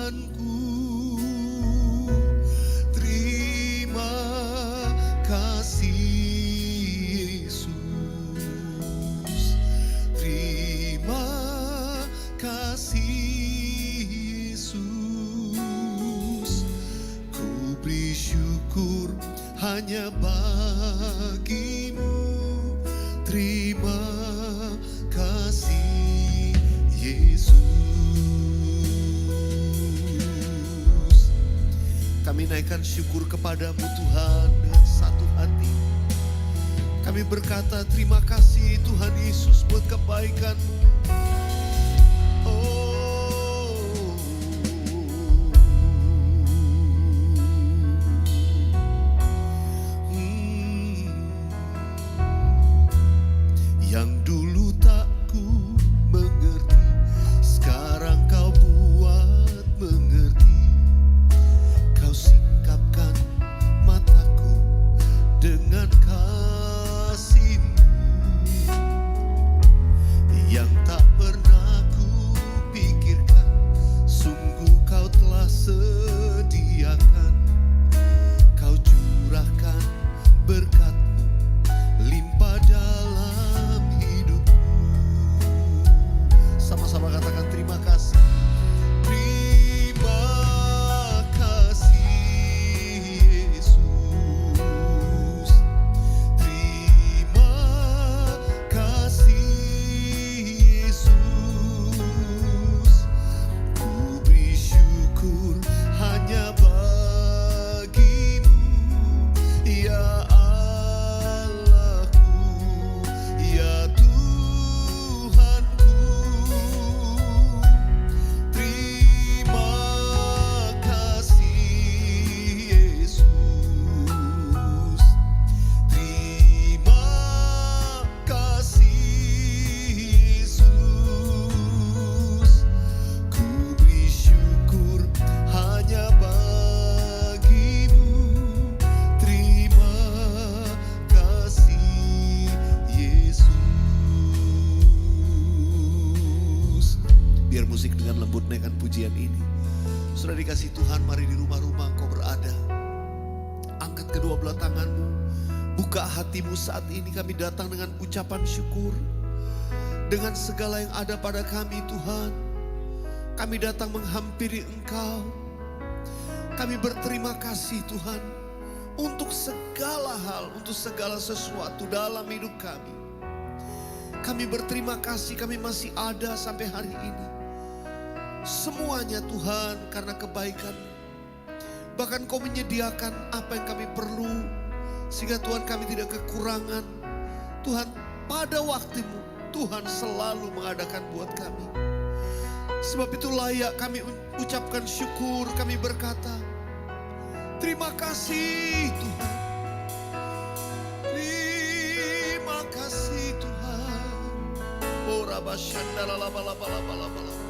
Tuhanku. Terima kasih Yesus. Terima kasih Yesus. Ku beri syukur hanya bagimu. Terima kasih Yesus. Kami naikkan syukur kepadamu Tuhan dengan satu hati. Kami berkata terima kasih Tuhan Yesus buat kebaikan-Mu. Yang dulu tak ku mengerti, sekarang Kau buat mengerti. Kau singkapkan mataku dengan kasih-Mu yang tak pernah ku pikirkan. Sungguh Kau telah sediakan, Kau curahkan berkat-Mu limpah dalam hidupku. Sama-sama katakan terima kasih. Terima kasih Yesus. Terima kasih Yesus. Ku beri syukur hanya bagimu, ya pujian ini. Sudah dikasih Tuhan, mari di rumah-rumah engkau berada. Angkat kedua belah tanganmu, buka hatimu saat ini. Kami datang dengan ucapan syukur. Dengan segala yang ada pada kami Tuhan, kami datang menghampiri Engkau. Kami berterima kasih Tuhan untuk segala hal, untuk segala sesuatu dalam hidup kami. Kami berterima kasih kami masih ada sampai hari ini. Semuanya Tuhan karena kebaikan. Bahkan Kau menyediakan apa yang kami perlu, sehingga Tuhan kami tidak kekurangan. Tuhan, pada waktu-Mu Tuhan selalu mengadakan buat kami. Sebab itu layak kami ucapkan syukur. Kami berkata terima kasih Tuhan. Terima kasih Tuhan. Oh Rabba Shandala Laba Laba Laba Laba Laba.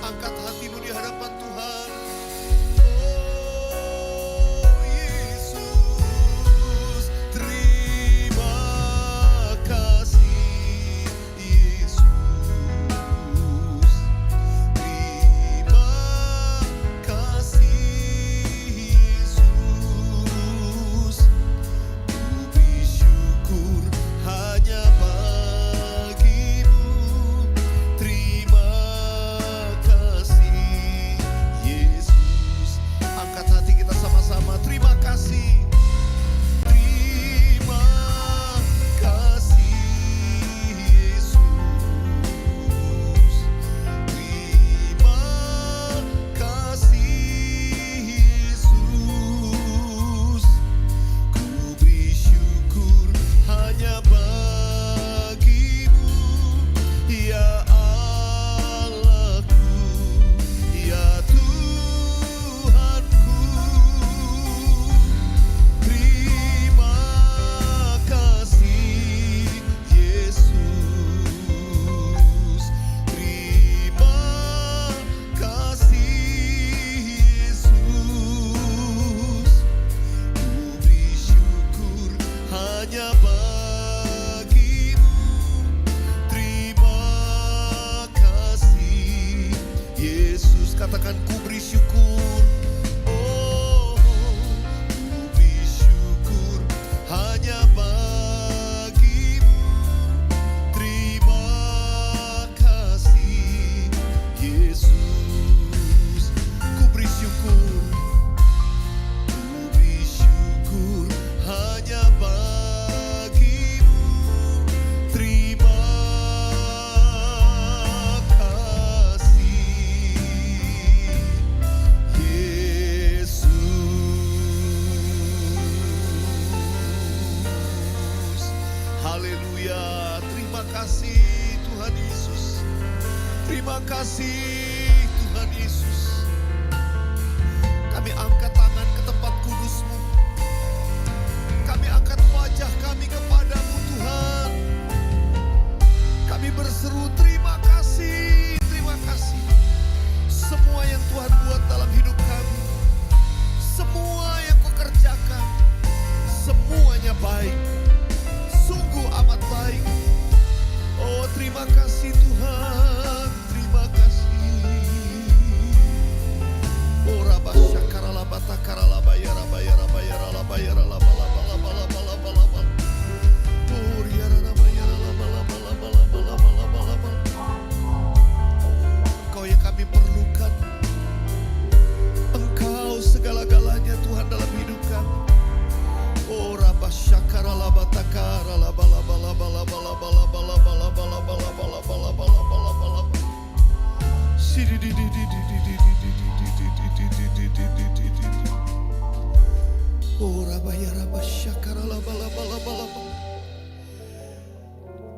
Angkat hatimu di hadapan Tuhan. Oh Yesus, terima kasih Yesus. Terima kasih Yesus. Ku Haleluya. Terima kasih Tuhan Yesus. Terima kasih Tuhan Yesus. Kami angkat tangan ke tempat kudus-Mu. Kami angkat wajah kami kepadamu Tuhan. Kami berseru terima kasih, terima kasih. Semua yang Tuhan buat dalam hidup kami, semua yang Kau kerjakan, semuanya baik. Sungguh amat baik. Oh terima kasih Tuhan, terima kasih. Oh rabba syakara laba takara laba yara bayara bayara laba yara laba laba laba laba laba laba. Oh riara laba yara laba laba laba laba laba laba laba. Engkau yang kami perlukan. Engkau segala-galanya Tuhan dalam hidup kami. Oh rabba syakara laba takara laba laba laba laba laba laba laba laba laba laba laba laba laba laba laba. Sidi di di di di di di di di di di di di di di di di di di. Oh rabba ya rabba syakara laba laba laba laba.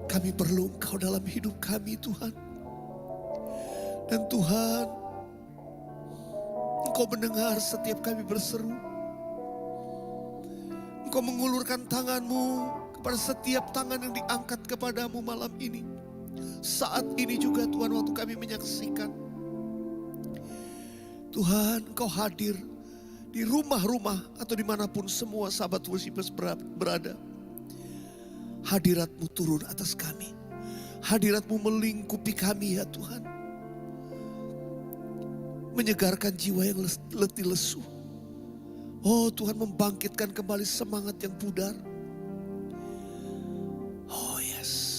Kami perlu Engkau dalam hidup kami Tuhan. Dan Tuhan, Engkau mendengar setiap kami berseru. Engkau mengulurkan tangan-Mu kepada setiap tangan yang diangkat kepadamu malam ini. Saat ini juga Tuhan waktu kami menyaksikan. Tuhan Engkau hadir di rumah-rumah atau dimanapun semua sahabat worshipers berada. Hadirat-Mu turun atas kami. Hadirat-Mu melingkupi kami ya Tuhan. Menyegarkan jiwa yang letih lesu. Oh Tuhan membangkitkan kembali semangat yang pudar. Oh yes.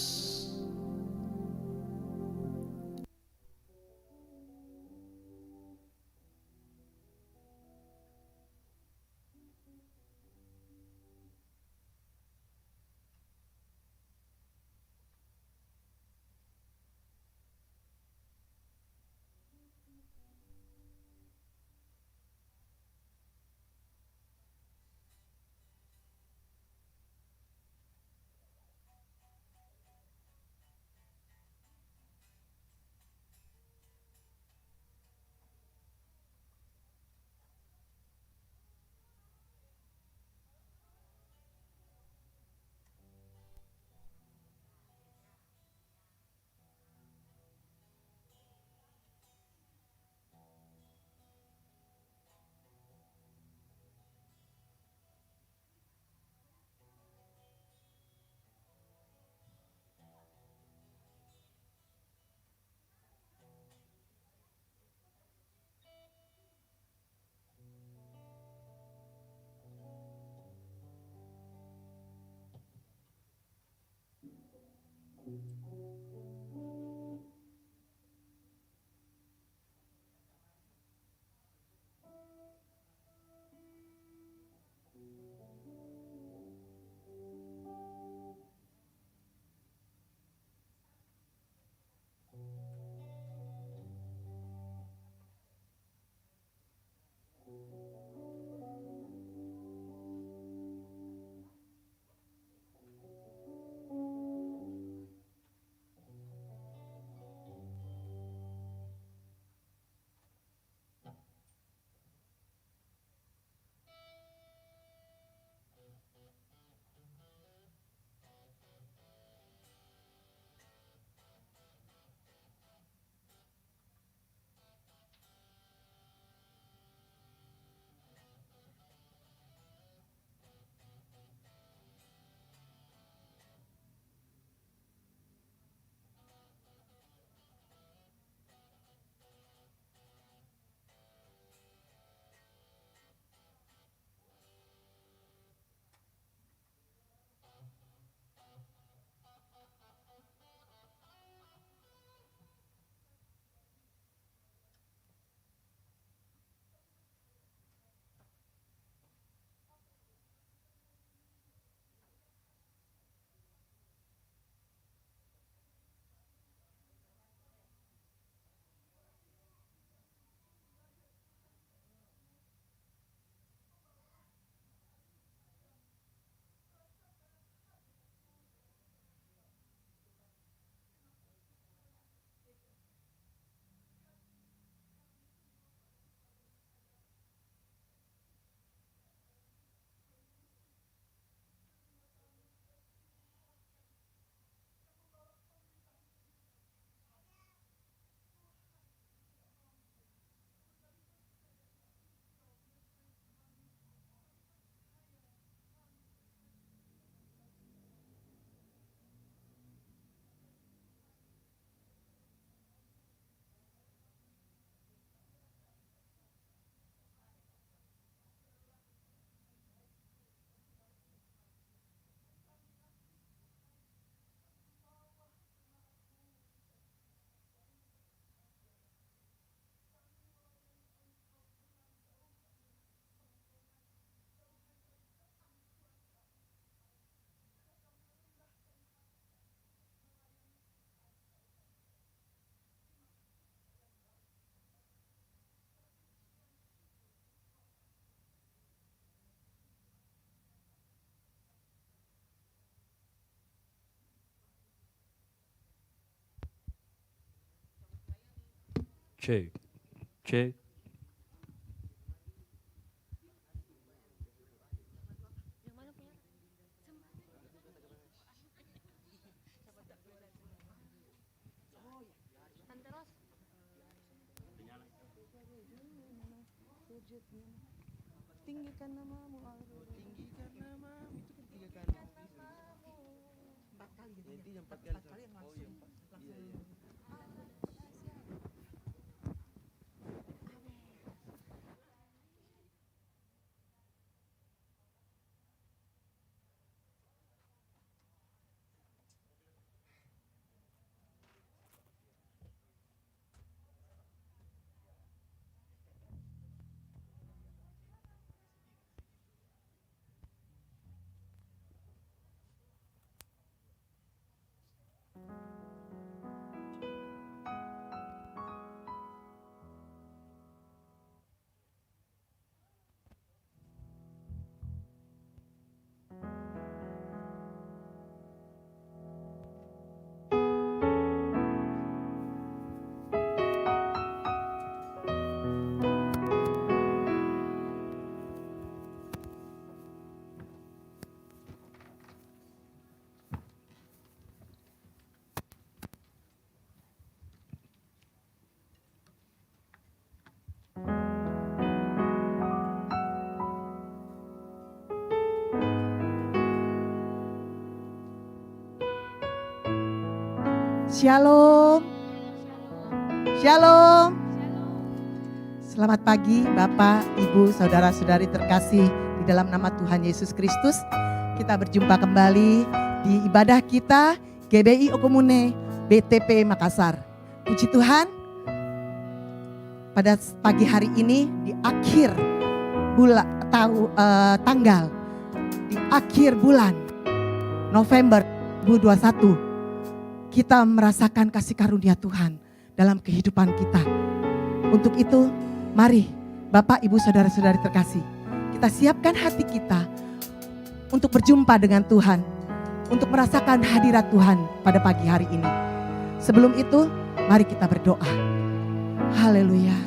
Cek, cek. Tinggikan namamu, tinggikan namamu, itu kan 3 kali. 4 kali gitu ya. Intinya 4 kali. 4 kali yang langsung. Shalom. Shalom. Selamat pagi Bapak, Ibu, Saudara-saudari terkasih di dalam nama Tuhan Yesus Kristus. Kita berjumpa kembali di ibadah kita GBI Okomune BTP Makassar. Puji Tuhan, pada pagi hari ini di akhir tanggal di akhir bulan November 2021 kita merasakan kasih karunia Tuhan dalam kehidupan kita. Untuk itu, mari Bapak, Ibu, Saudara-saudari terkasih, kita siapkan hati kita untuk berjumpa dengan Tuhan, untuk merasakan hadirat Tuhan pada pagi hari ini. Sebelum itu, mari kita berdoa. Haleluya,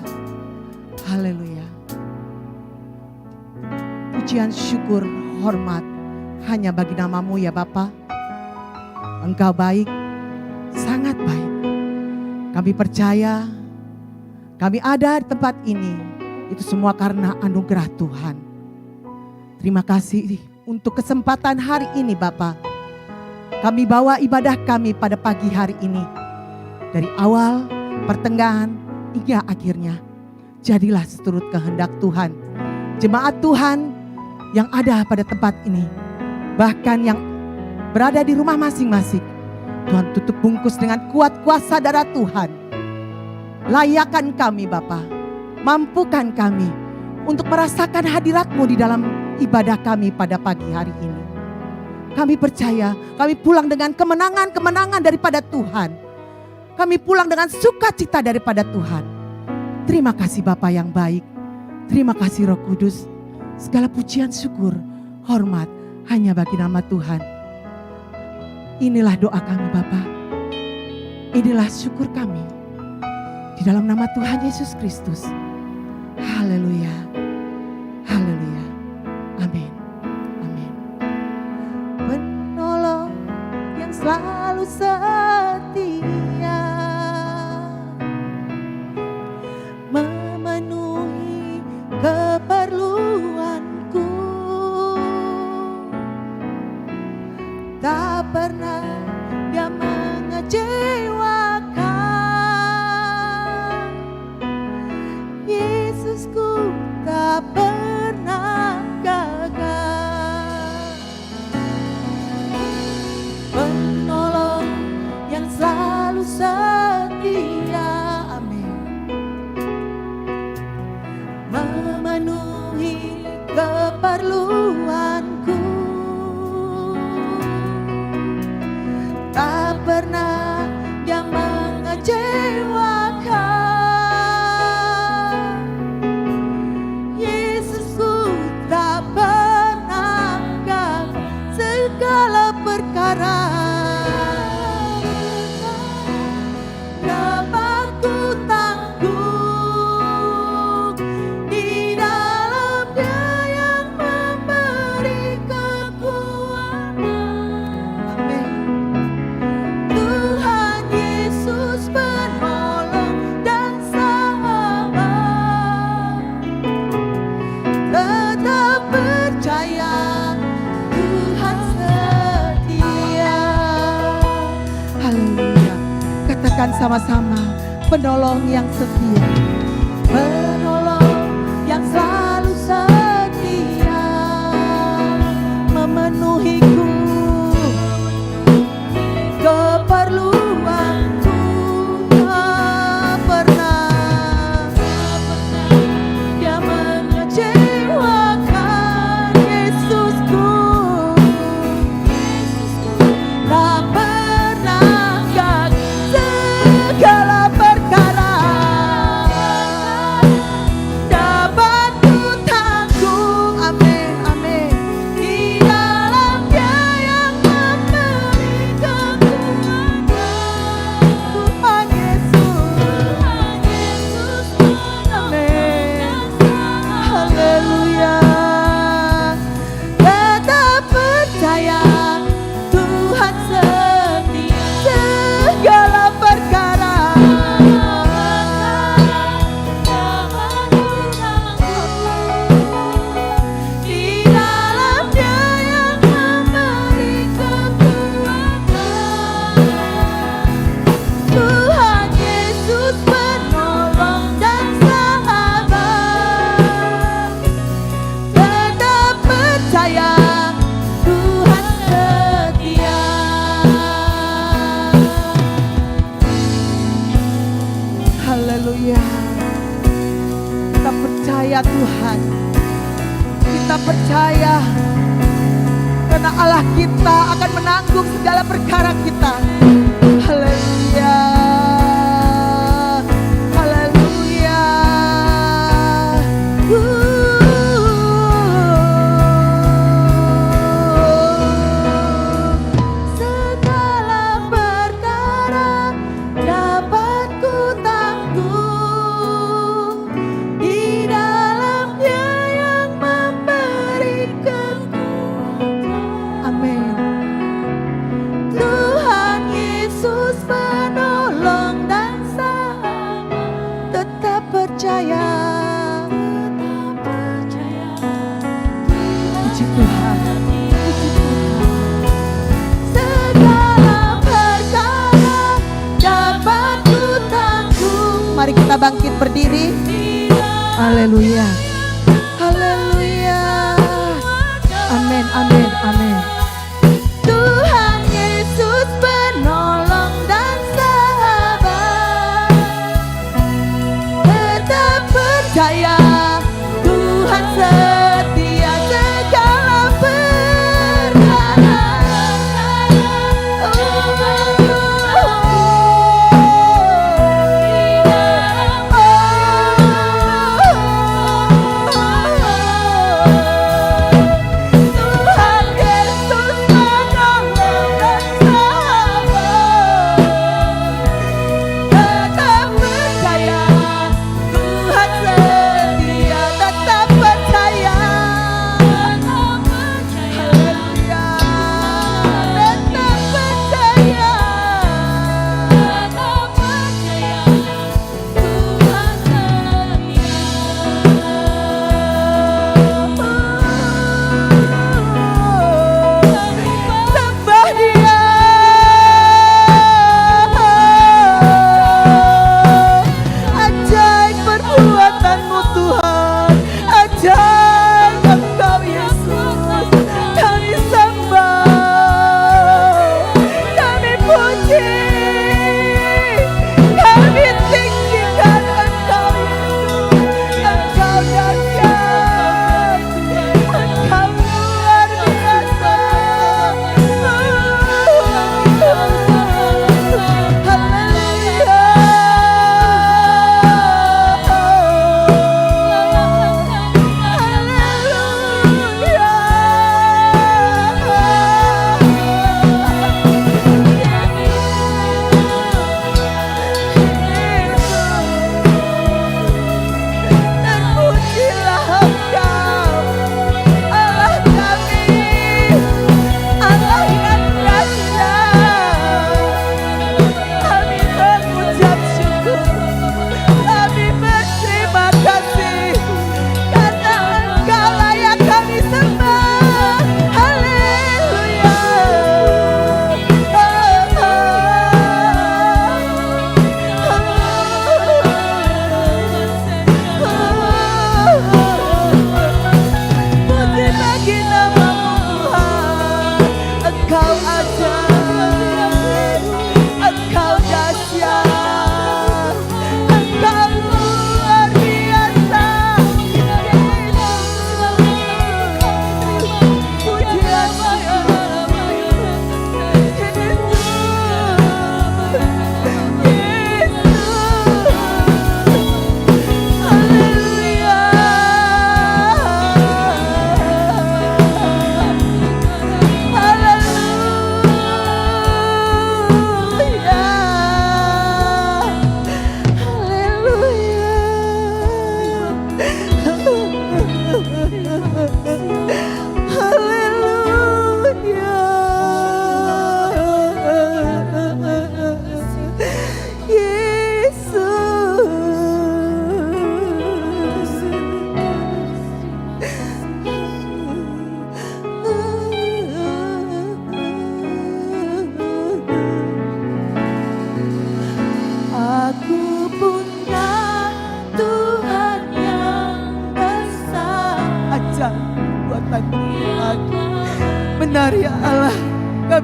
haleluya. Pujian, syukur, hormat hanya bagi nama-Mu ya Bapa. Engkau baik, sangat baik. Kami percaya kami ada di tempat ini, itu semua karena anugerah Tuhan. Terima kasih untuk kesempatan hari ini Bapa. Kami bawa ibadah kami pada pagi hari ini. Dari awal, pertengahan, hingga akhirnya. Jadilah seturut kehendak Tuhan. Jemaat Tuhan yang ada pada tempat ini, bahkan yang berada di rumah masing-masing, Tuhan tutup bungkus dengan kuat kuasa darah Tuhan. Layakan kami Bapa, mampukan kami untuk merasakan hadirat-Mu di dalam ibadah kami pada pagi hari ini. Kami percaya kami pulang dengan kemenangan-kemenangan daripada Tuhan. Kami pulang dengan sukacita daripada Tuhan. Terima kasih Bapa yang baik. Terima kasih Roh Kudus. Segala pujian, syukur, hormat hanya bagi nama Tuhan. Inilah doa kami Bapa. Inilah syukur kami. Di dalam nama Tuhan Yesus Kristus. Haleluya. Haleluya. Amin. Amin. Penolong yang selalu setia, memenuhi keperluanku. Tak pernah Dia mengecewakan. Yesusku tak pernah gagal. Penolong yang selalu setia, amin, memenuhi keperluanku. Tak pernah Dia katakan sama-sama, penolong yang setia, penolong yang selalu setia, memenuhiku keperluanku, tak pernah dia mengecewakan. Yesusku tak pernah gagal segala perkara dapat ku tanggung. Amin, amin. Di dalam Dia yang memberi kekuatan, Tuhan Yesus. Amin. Haleluya. Tetap percaya Tuhan setia segala perkara. Di dalam Dia yang memberi kekuatan, Tuhan Yesus penolong dan sahabat. Tetap percaya Tuhan setia. Haleluya. Kita percaya Tuhan. Kita percaya karena Allah kita akan menanggung segala perkara kita. Haleluya. Haleluya. Segala perkara dapat ku tanggung di dalam Dia yang memberikan kekuatan. Amin. Tuhan Yesus penolong dan sahabat. Tetap percaya. Puji Tuhan. Puji Tuhan. Segala perkara dapat ku tanggung. Mari kita bangkit berdiri. Haleluya. Haleluya. Amin, amin, amin. Tuhan Yesus penolong dan sahabat. Tetap percaya Tuhan setia segala perkara. Tuhan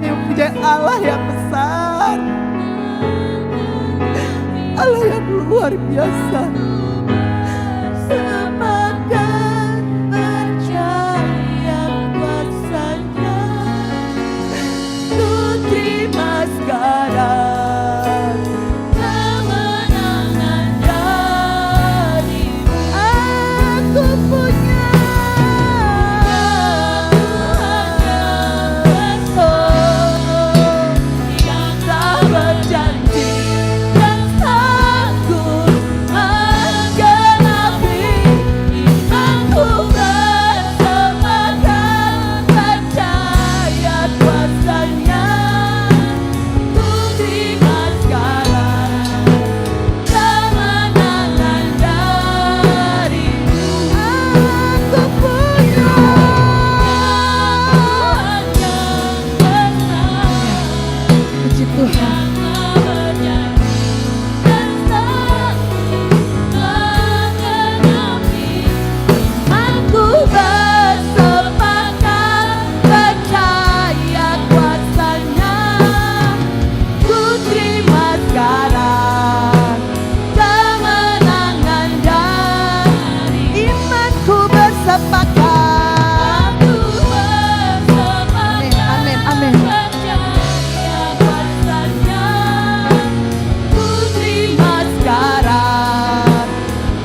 kami mempunyai Allah yang besar, Allah yang luar biasa. Semakan percaya kuasa-Nya, ku terima sekarang kemenangan dari-Mu. Aku punya Tuhan yang tak berjanji dan sanggup menggenapi imanku, bersemakan percaya kuasa-Nya. Ku terima sekarang kemenangan dari-Mu. Aku punya puji Tuhan. Aku bersepakat percaya kuasa-Nya. Ku terima sekarang kemenangan dari imanku, bersepakat. Amin, amin, amin. Ku terima sekarang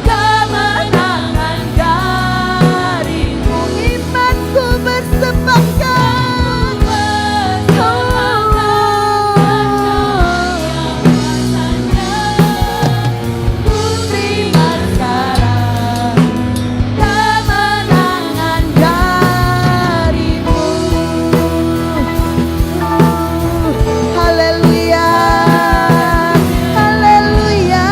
kemenangan dari-Mu. Imanku bersepakat. Ku terima sekarang kemenangan dari-Mu. Haleluya, haleluya.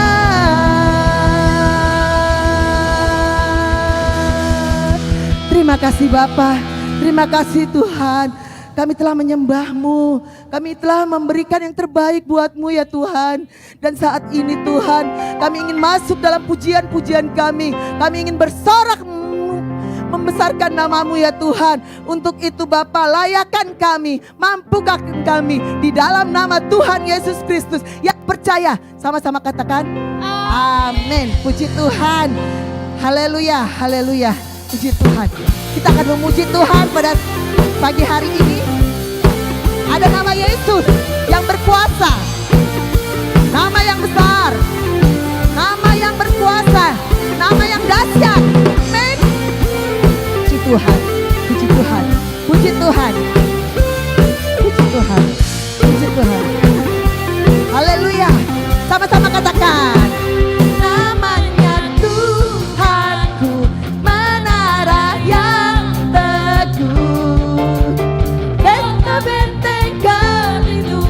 Terima kasih Bapa, terima kasih Tuhan. Kami telah menyembah-Mu, kami telah memberikan yang terbaik buat-Mu ya Tuhan. Dan saat ini Tuhan, kami ingin masuk dalam pujian-pujian kami. Kami ingin bersorak membesarkan nama-Mu ya Tuhan. Untuk itu Bapa, layakan kami, mampukan kami di dalam nama Tuhan Yesus Kristus. Yang percaya, sama-sama katakan amin. Puji Tuhan, haleluya, haleluya. Puji Tuhan. Kita akan memuji Tuhan pada pagi hari ini. Ada nama Yesus yang berkuasa, nama yang besar, nama yang berkuasa, nama yang dahsyat. Amin. Puji Tuhan, puji Tuhan, puji Tuhan, puji Tuhan, puji Tuhan. Haleluya. Sama-sama katakan. Namanya Tuhanku, menara yang teguh, benteng-benteng pelindung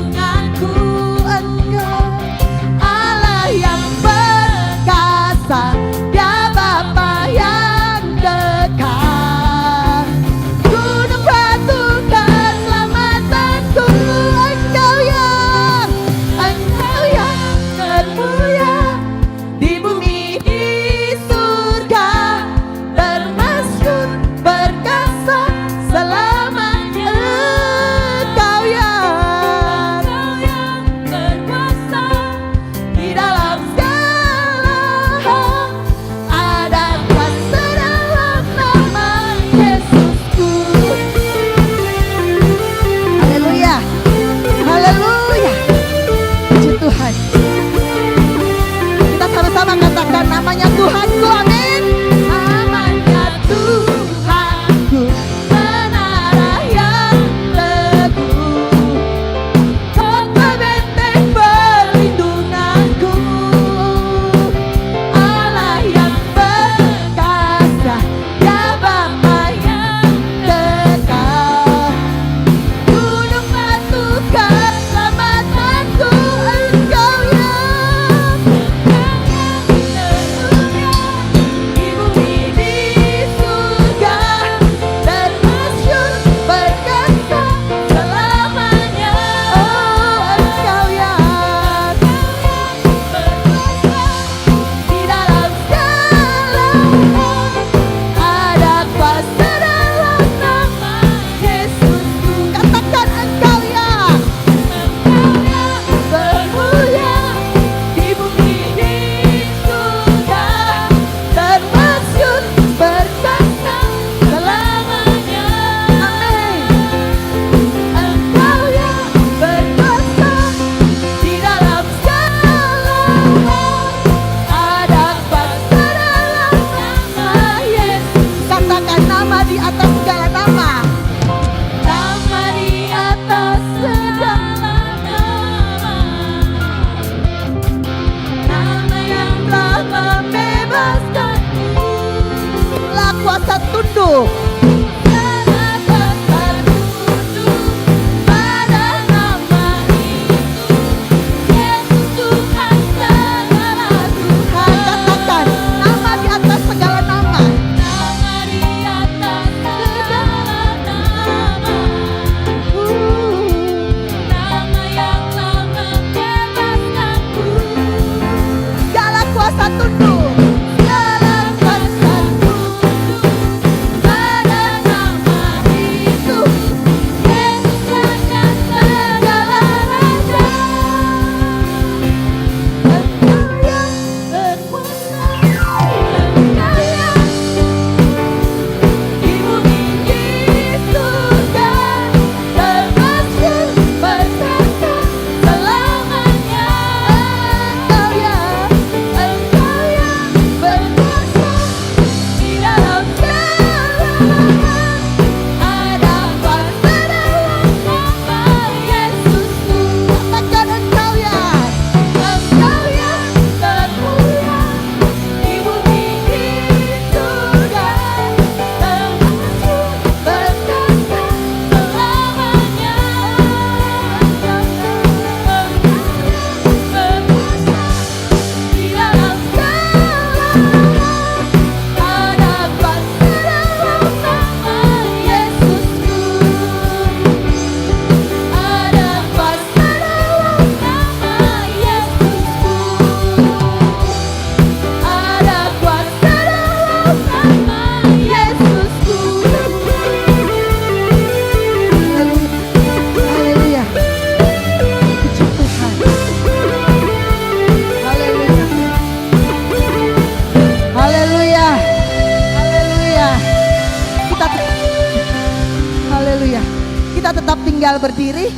berdiri.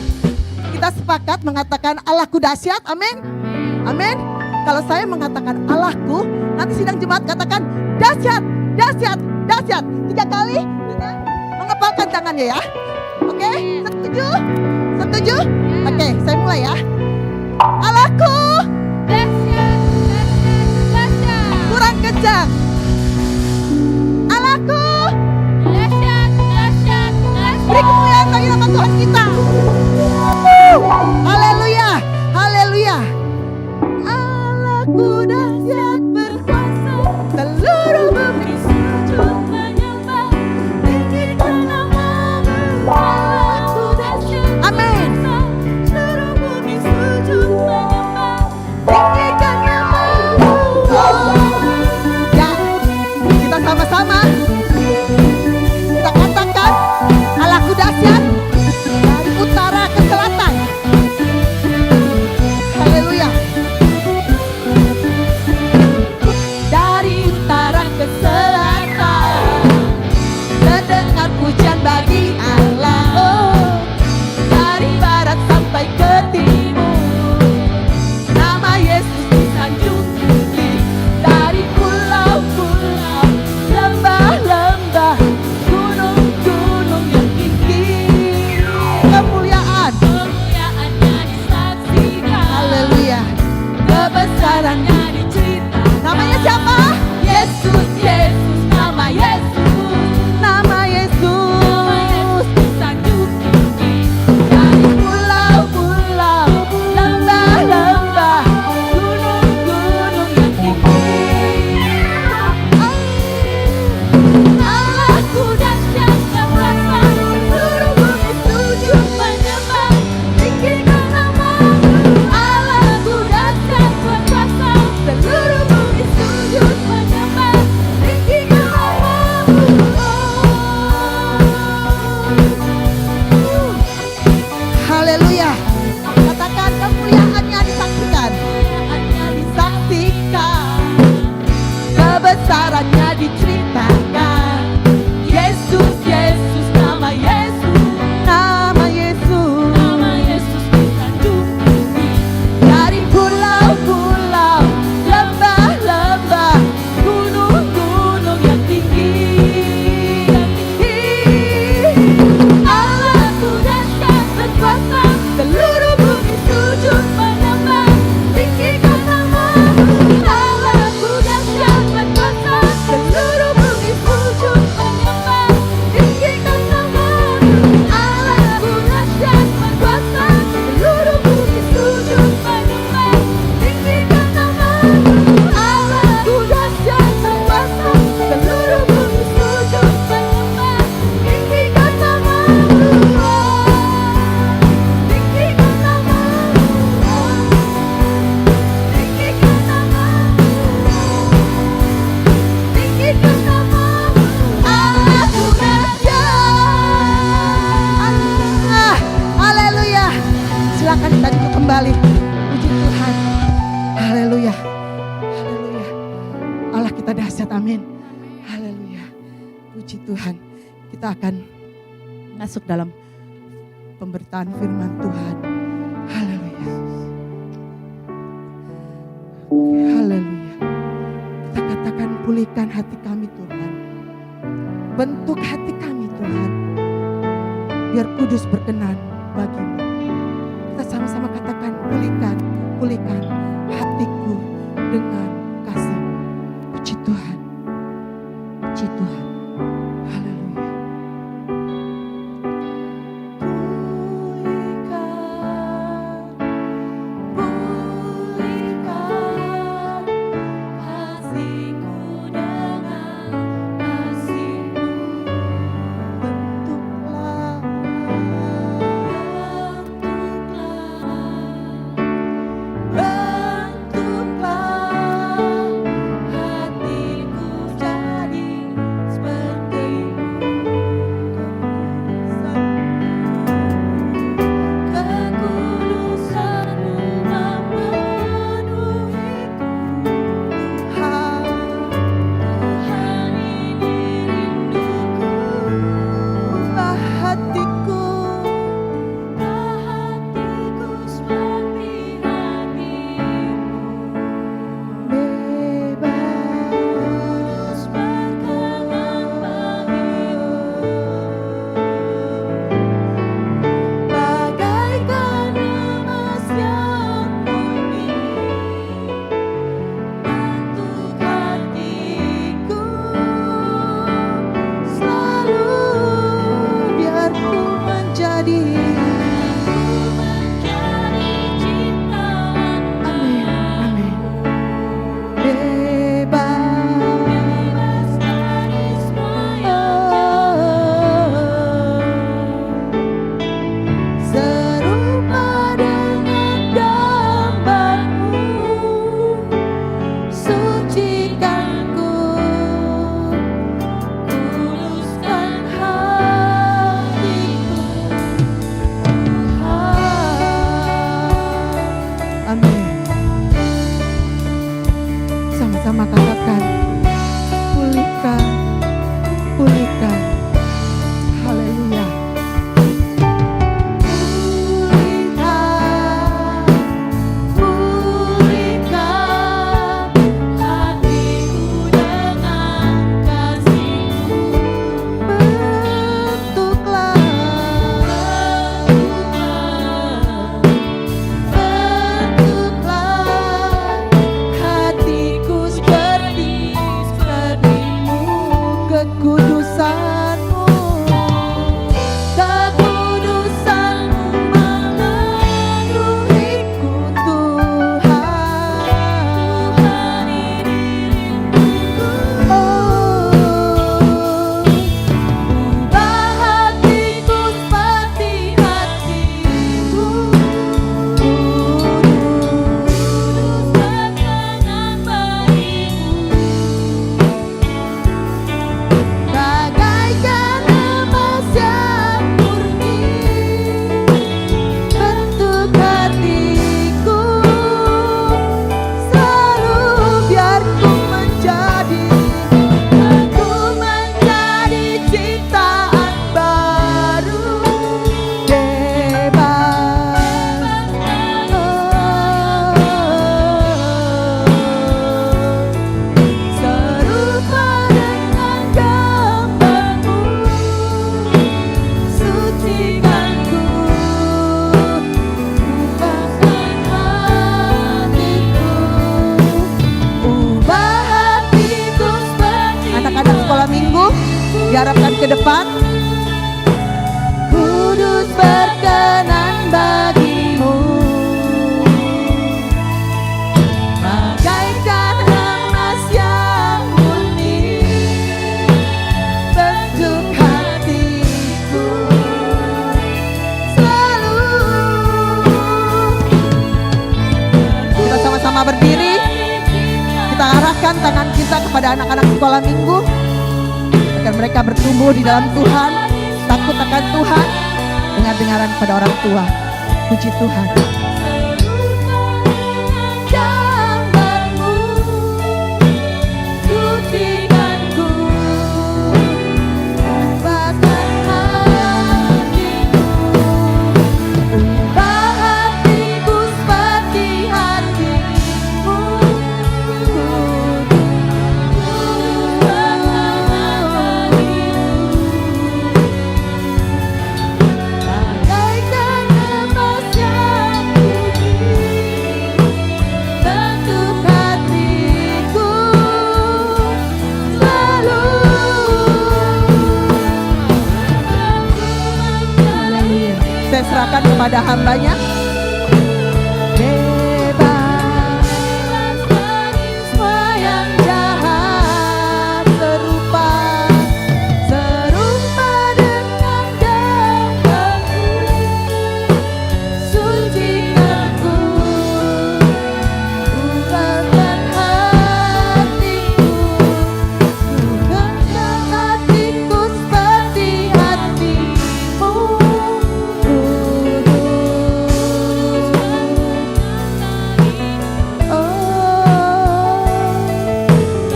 Kita sepakat mengatakan Allahku dahsyat, amin. Amin. Kalau saya mengatakan Allahku, nanti sidang jemaat katakan dahsyat, dahsyat, dahsyat. 3 kali, kita mengepalkan tangannya ya. Oke, setuju? Setuju? Oke, saya mulai ya. Allahku Dahsyat, dahsyat, dahsyat. kurang kencang. Allahku Dahsyat, dahsyat, dahsyat. beri kemuliaan bagi nama Tuhan kita. Haleluya, haleluya. Allahku dahsyat berkuasa, seluruh bumi Sujud menyembah, tinggikan namamu. Allahku dahsyat Amin. berkuasa, seluruh bumi sujud menyembah, tinggikan namamu. Ya, kita sama-sama kita katakan Allahku dahsyat dari utara ke selatan. Haleluya. Dari utara ke selatan terdengar pujian bagi Allah. Oh, dari barat sampai ke timur nama Yesus disanjung tinggi. Dari pulau-pulau, lembah-lembah, gunung-gunung yang tinggi, kemuliaan, Kemuliaannya disaksikan, haleluya, kebesarannya. kebesarannya diceritakan. Namanya siapa? Yesus, Yesus, nama Yesus. Nama Yesus. Nama Yesus disanjung tinggi. Dari pulau-pulau, lembah-lembah, gunung-gunung yang tinggi. Allahku dahsyat berkuasa, seluruh bumi sujud menyembah, tinggikan namamu. Allahku dahsyat berkuasa, seluruh bumi sujud menyembah, tinggikan namamu. Haleluya. Katakan kemuliaannya disaksikan. Kemuliaannya Disaksikan. Kebesarannya diceritakan. Yesus, Yesus, nama Yesus. Nama Yesus. Nama Yesus disanjung tinggi. Dari pulau-pulau, lembah-lembah, gunung-gunung yang tinggi. Allahku dahsyat berkuasa, seluruh bumi sujud menyembah, tinggikan namamu. Allahku dahsyat berkuasa, seluruh bumi sujud menyembah, tinggikan namamu. Allahku dahsyat berkuasa, seluruh bumi sujud menyembah, tinggikan namamu. Allahku dahsyat berkuasa, seluruh bumi sujud menyembah, tinggikan namamu. Tinggikan namamu. Tinggikan namamu. Tinggikan namamu. Allahku Ah, haleluya. Silakan kita duduk kembali. Puji Tuhan. Haleluya. Haleluya. Allah kita dahsyat, amin. Haleluya. Puji Tuhan. Kita akan masuk dalam pemberitaan firman Tuhan. Haleluya. Haleluya. Kita katakan pulihkan hati kami Tuhan. Bentuk hati kami Tuhan. Biar kudus berkenan bagimu. Kita sama-sama katakan pulihkan, pulihkan hatiku dengan kasih. Puji Tuhan. Puji Tuhan. Haleluya. Pulihkan kasihku dengan kasihmu. Bentuklah Bentuklah ke depan. Kudus berkenan bagimu, bagaikan emas yang murni, bentuk hatiku selalu. Kita sama-sama berdiri. Kita arahkan tangan kita kepada anak-anak sekolah minggu agar mereka bertumbuh di dalam Tuhan, takut akan Tuhan, dengar-dengaran kepada orang tua. Puji Tuhan. Saya serahkan kepada hambanya. Bebas dari semua yang jahat, serupa dengan gambarmu, sucikanku, ubahkan hatiku, ubahkan hatiku seperti hatimu.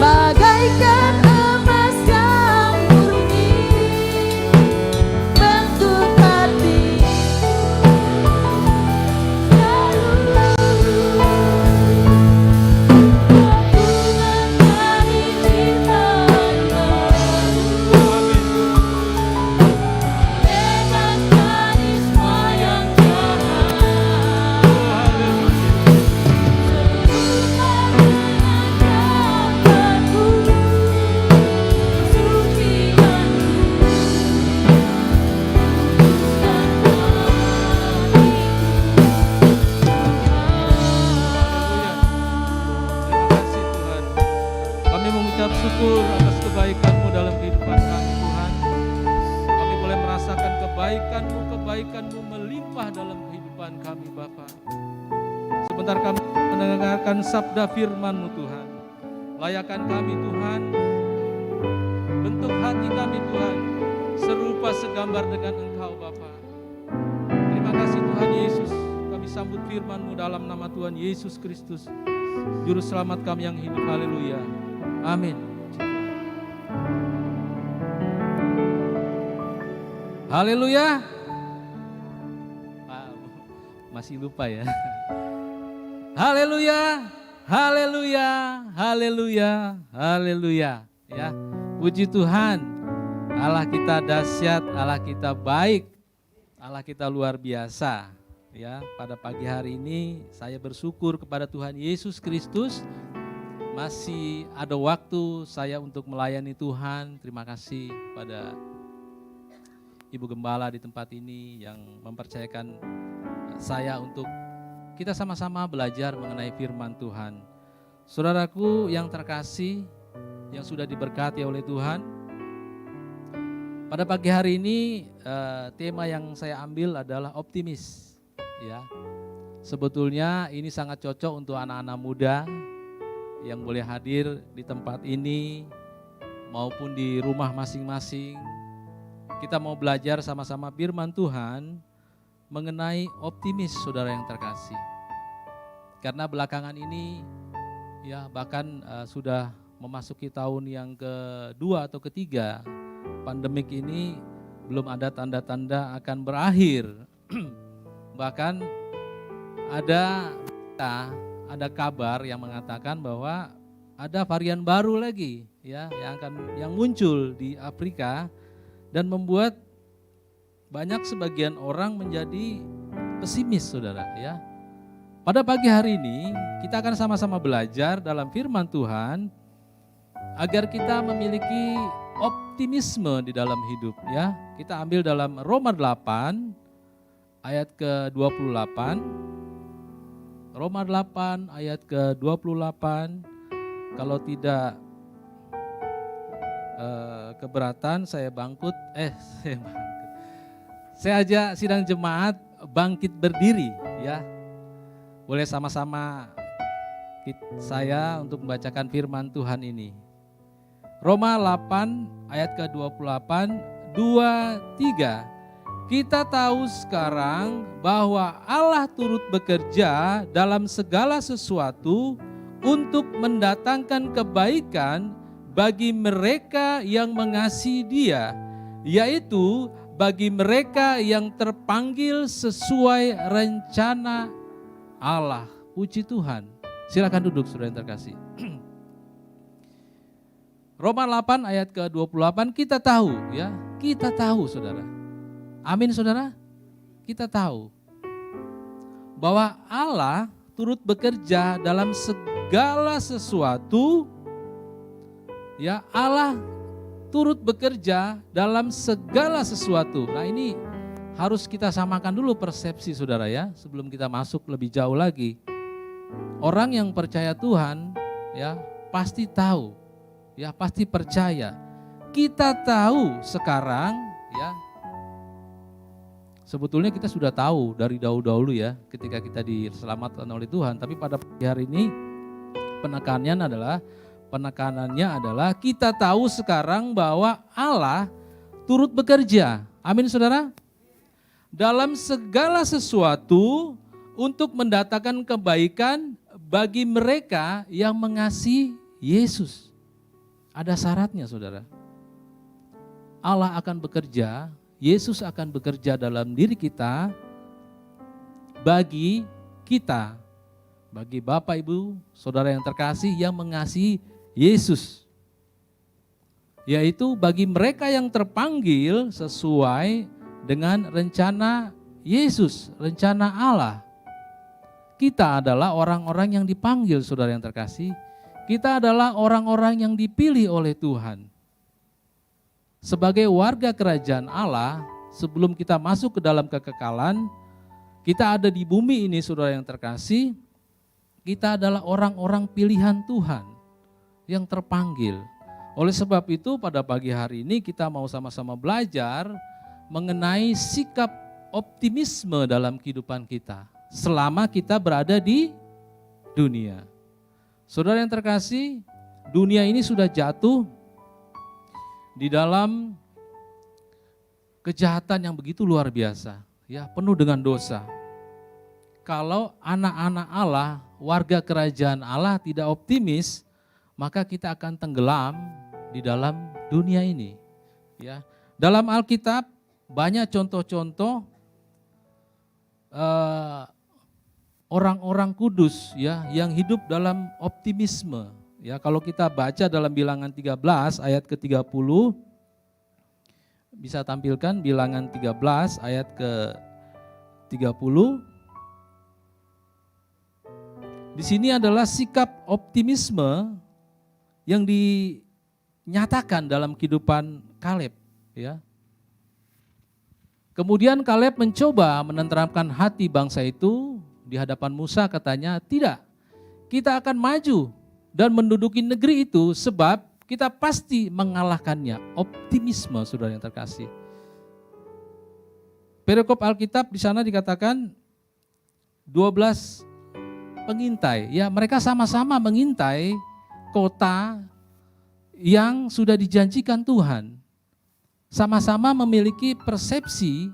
Bagaikan emas yang murni, bentuk hati syukur atas kebaikan-Mu dalam kehidupan kami Tuhan. Kami boleh merasakan kebaikan-Mu melimpah dalam kehidupan kami Bapa. Sebentar kami mendengarkan sabda firman-Mu Tuhan. Layakan kami Tuhan, bentuk hati kami Tuhan, serupa segambar dengan Engkau Bapa. Terima kasih Tuhan Yesus, kami sambut firman-Mu dalam nama Tuhan Yesus Kristus, Juru Selamat kami yang hidup. Haleluya. Amin. Haleluya. Masih lupa ya. Haleluya. Haleluya. Haleluya. Haleluya. Ya. Puji Tuhan. Allah kita dahsyat, Allah kita baik. Allah kita luar biasa. Ya, pada pagi hari ini saya bersyukur kepada Tuhan Yesus Kristus. Masih ada waktu saya untuk melayani Tuhan. Terima kasih pada Ibu Gembala di tempat ini yang mempercayakan saya untuk kita sama-sama belajar mengenai firman Tuhan. Saudaraku yang terkasih, yang sudah diberkati oleh Tuhan, pada pagi hari ini tema yang saya ambil adalah optimis. Ya, sebetulnya ini sangat cocok untuk anak-anak muda yang boleh hadir di tempat ini maupun di rumah masing-masing. Kita mau belajar sama-sama firman Tuhan mengenai optimis, saudara yang terkasih. Karena belakangan ini ya bahkan sudah memasuki tahun yang kedua atau ketiga, pandemik ini belum ada tanda-tanda akan berakhir. Bahkan ada kabar yang mengatakan bahwa ada varian baru lagi ya yang muncul di Afrika dan membuat banyak sebagian orang menjadi pesimis, saudara ya. Pada pagi hari ini kita akan sama-sama belajar dalam firman Tuhan agar kita memiliki optimisme optimisme di dalam hidup ya. Kita ambil dalam Roma 8 ayat ke-28. Roma 8 ayat ke-28. Kalau tidak keberatan saya bangkit. Saya ajak sidang jemaat bangkit berdiri ya. Boleh sama-sama saya untuk membacakan firman Tuhan ini. Roma 8 ayat ke-28, 2-3. Kita tahu sekarang bahwa Allah turut bekerja dalam segala sesuatu untuk mendatangkan kebaikan bagi mereka yang mengasihi Dia, yaitu bagi mereka yang terpanggil sesuai rencana Allah. Puji Tuhan. Silakan duduk saudara yang terkasih. Roma 8 ayat ke-28 kita tahu ya, kita tahu saudara. Amin saudara. Kita tahu bahwa Allah turut bekerja dalam segala sesuatu. Ya, Allah turut bekerja dalam segala sesuatu. Nah, ini harus kita samakan dulu persepsi saudara ya, sebelum kita masuk lebih jauh lagi. Orang yang percaya Tuhan ya pasti tahu, ya pasti percaya. Kita tahu sekarang ya, sebetulnya kita sudah tahu dari dahulu ya ketika kita diselamatkan oleh Tuhan. Tapi pada hari ini penekanannya adalah kita tahu sekarang bahwa Allah turut bekerja. Amin saudara. Dalam segala sesuatu untuk mendatangkan kebaikan bagi mereka yang mengasihi Yesus. Ada syaratnya saudara. Allah akan bekerja, Yesus akan bekerja dalam diri kita, bagi kita, bagi Bapak Ibu, saudara yang terkasih yang mengasihi Yesus. Yaitu bagi mereka yang terpanggil sesuai dengan rencana Yesus, rencana Allah. Kita adalah orang-orang yang dipanggil saudara yang terkasih. Kita adalah orang-orang yang dipilih oleh Tuhan. Sebagai warga kerajaan Allah, sebelum kita masuk ke dalam kekekalan, kita ada di bumi ini saudara yang terkasih, kita adalah orang-orang pilihan Tuhan yang terpanggil. Oleh sebab itu pada pagi hari ini kita mau sama-sama belajar mengenai sikap optimisme dalam kehidupan kita selama kita berada di dunia. Saudara yang terkasih, dunia ini sudah jatuh di dalam kejahatan yang begitu luar biasa, ya, penuh dengan dosa. Kalau anak-anak Allah, warga kerajaan Allah tidak optimis, maka kita akan tenggelam di dalam dunia ini. Ya, dalam Alkitab banyak contoh-contoh orang-orang kudus ya yang hidup dalam optimisme. Ya, kalau kita baca dalam Bilangan 13 ayat ke-30, bisa tampilkan Bilangan 13 ayat ke-30. Di sini adalah sikap optimisme yang dinyatakan dalam kehidupan Kaleb, ya. Kemudian Kaleb mencoba menenteramkan hati bangsa itu di hadapan Musa, katanya, "Tidak, kita akan maju dan menduduki negeri itu sebab kita pasti mengalahkannya." Optimisme saudara yang terkasih. Perikop Alkitab di sana dikatakan 12 pengintai, ya mereka sama-sama mengintai kota yang sudah dijanjikan Tuhan. Sama-sama memiliki persepsi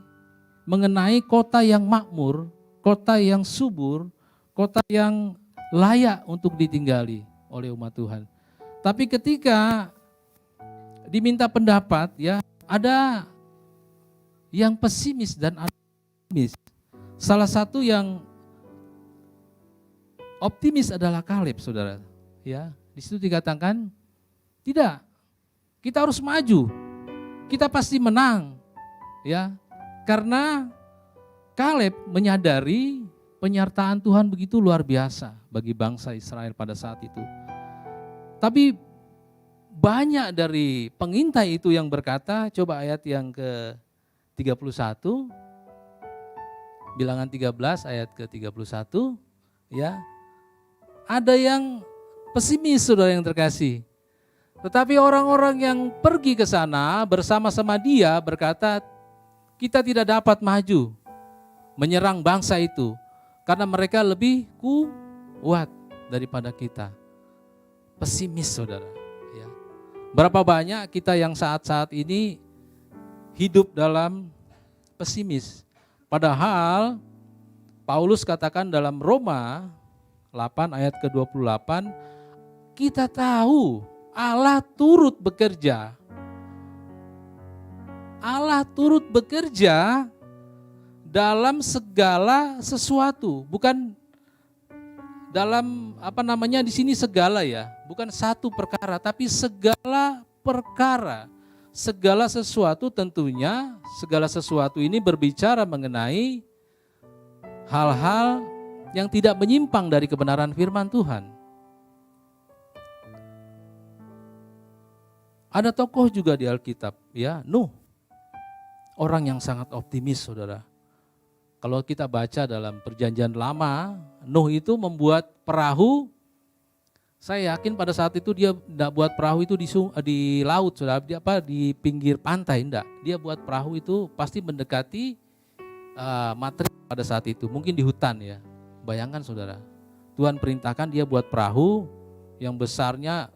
mengenai kota yang makmur, kota yang subur, kota yang layak untuk ditinggali oleh umat Tuhan. Tapi ketika diminta pendapat, ya ada yang pesimis dan ada yang optimis. Salah satu yang optimis adalah Kaleb, saudara. Ya, di situ dikatakan, tidak, kita harus maju, kita pasti menang, ya, karena Kaleb menyadari penyertaan Tuhan begitu luar biasa bagi bangsa Israel pada saat itu. Tapi banyak dari pengintai itu yang berkata, coba ayat yang ke-31, Bilangan 13 ayat ke-31, ya. Ada yang pesimis, saudara yang terkasih. Tetapi orang-orang yang pergi ke sana bersama-sama dia berkata, kita tidak dapat maju menyerang bangsa itu karena mereka lebih kuat daripada kita. Pesimis, saudara. Ya. Berapa banyak kita yang saat-saat ini hidup dalam pesimis. Padahal Paulus katakan dalam Roma 8 ayat ke-28, kita tahu Allah turut bekerja. Allah turut bekerja dalam segala sesuatu, bukan dalam di sini segala ya, bukan satu perkara, tapi segala perkara. Segala sesuatu tentunya, segala sesuatu ini berbicara mengenai hal-hal yang tidak menyimpang dari kebenaran firman Tuhan. Ada tokoh juga di Alkitab, ya, Nuh. Orang yang sangat optimis, saudara. Kalau kita baca dalam Perjanjian Lama, Nuh itu membuat perahu. Saya yakin pada saat itu dia tidak buat perahu itu di laut, saudara. Dia di pinggir pantai, enggak. Dia buat perahu itu pasti mendekati materi pada saat itu, mungkin di hutan ya. Bayangkan, saudara. Tuhan perintahkan dia buat perahu yang besarnya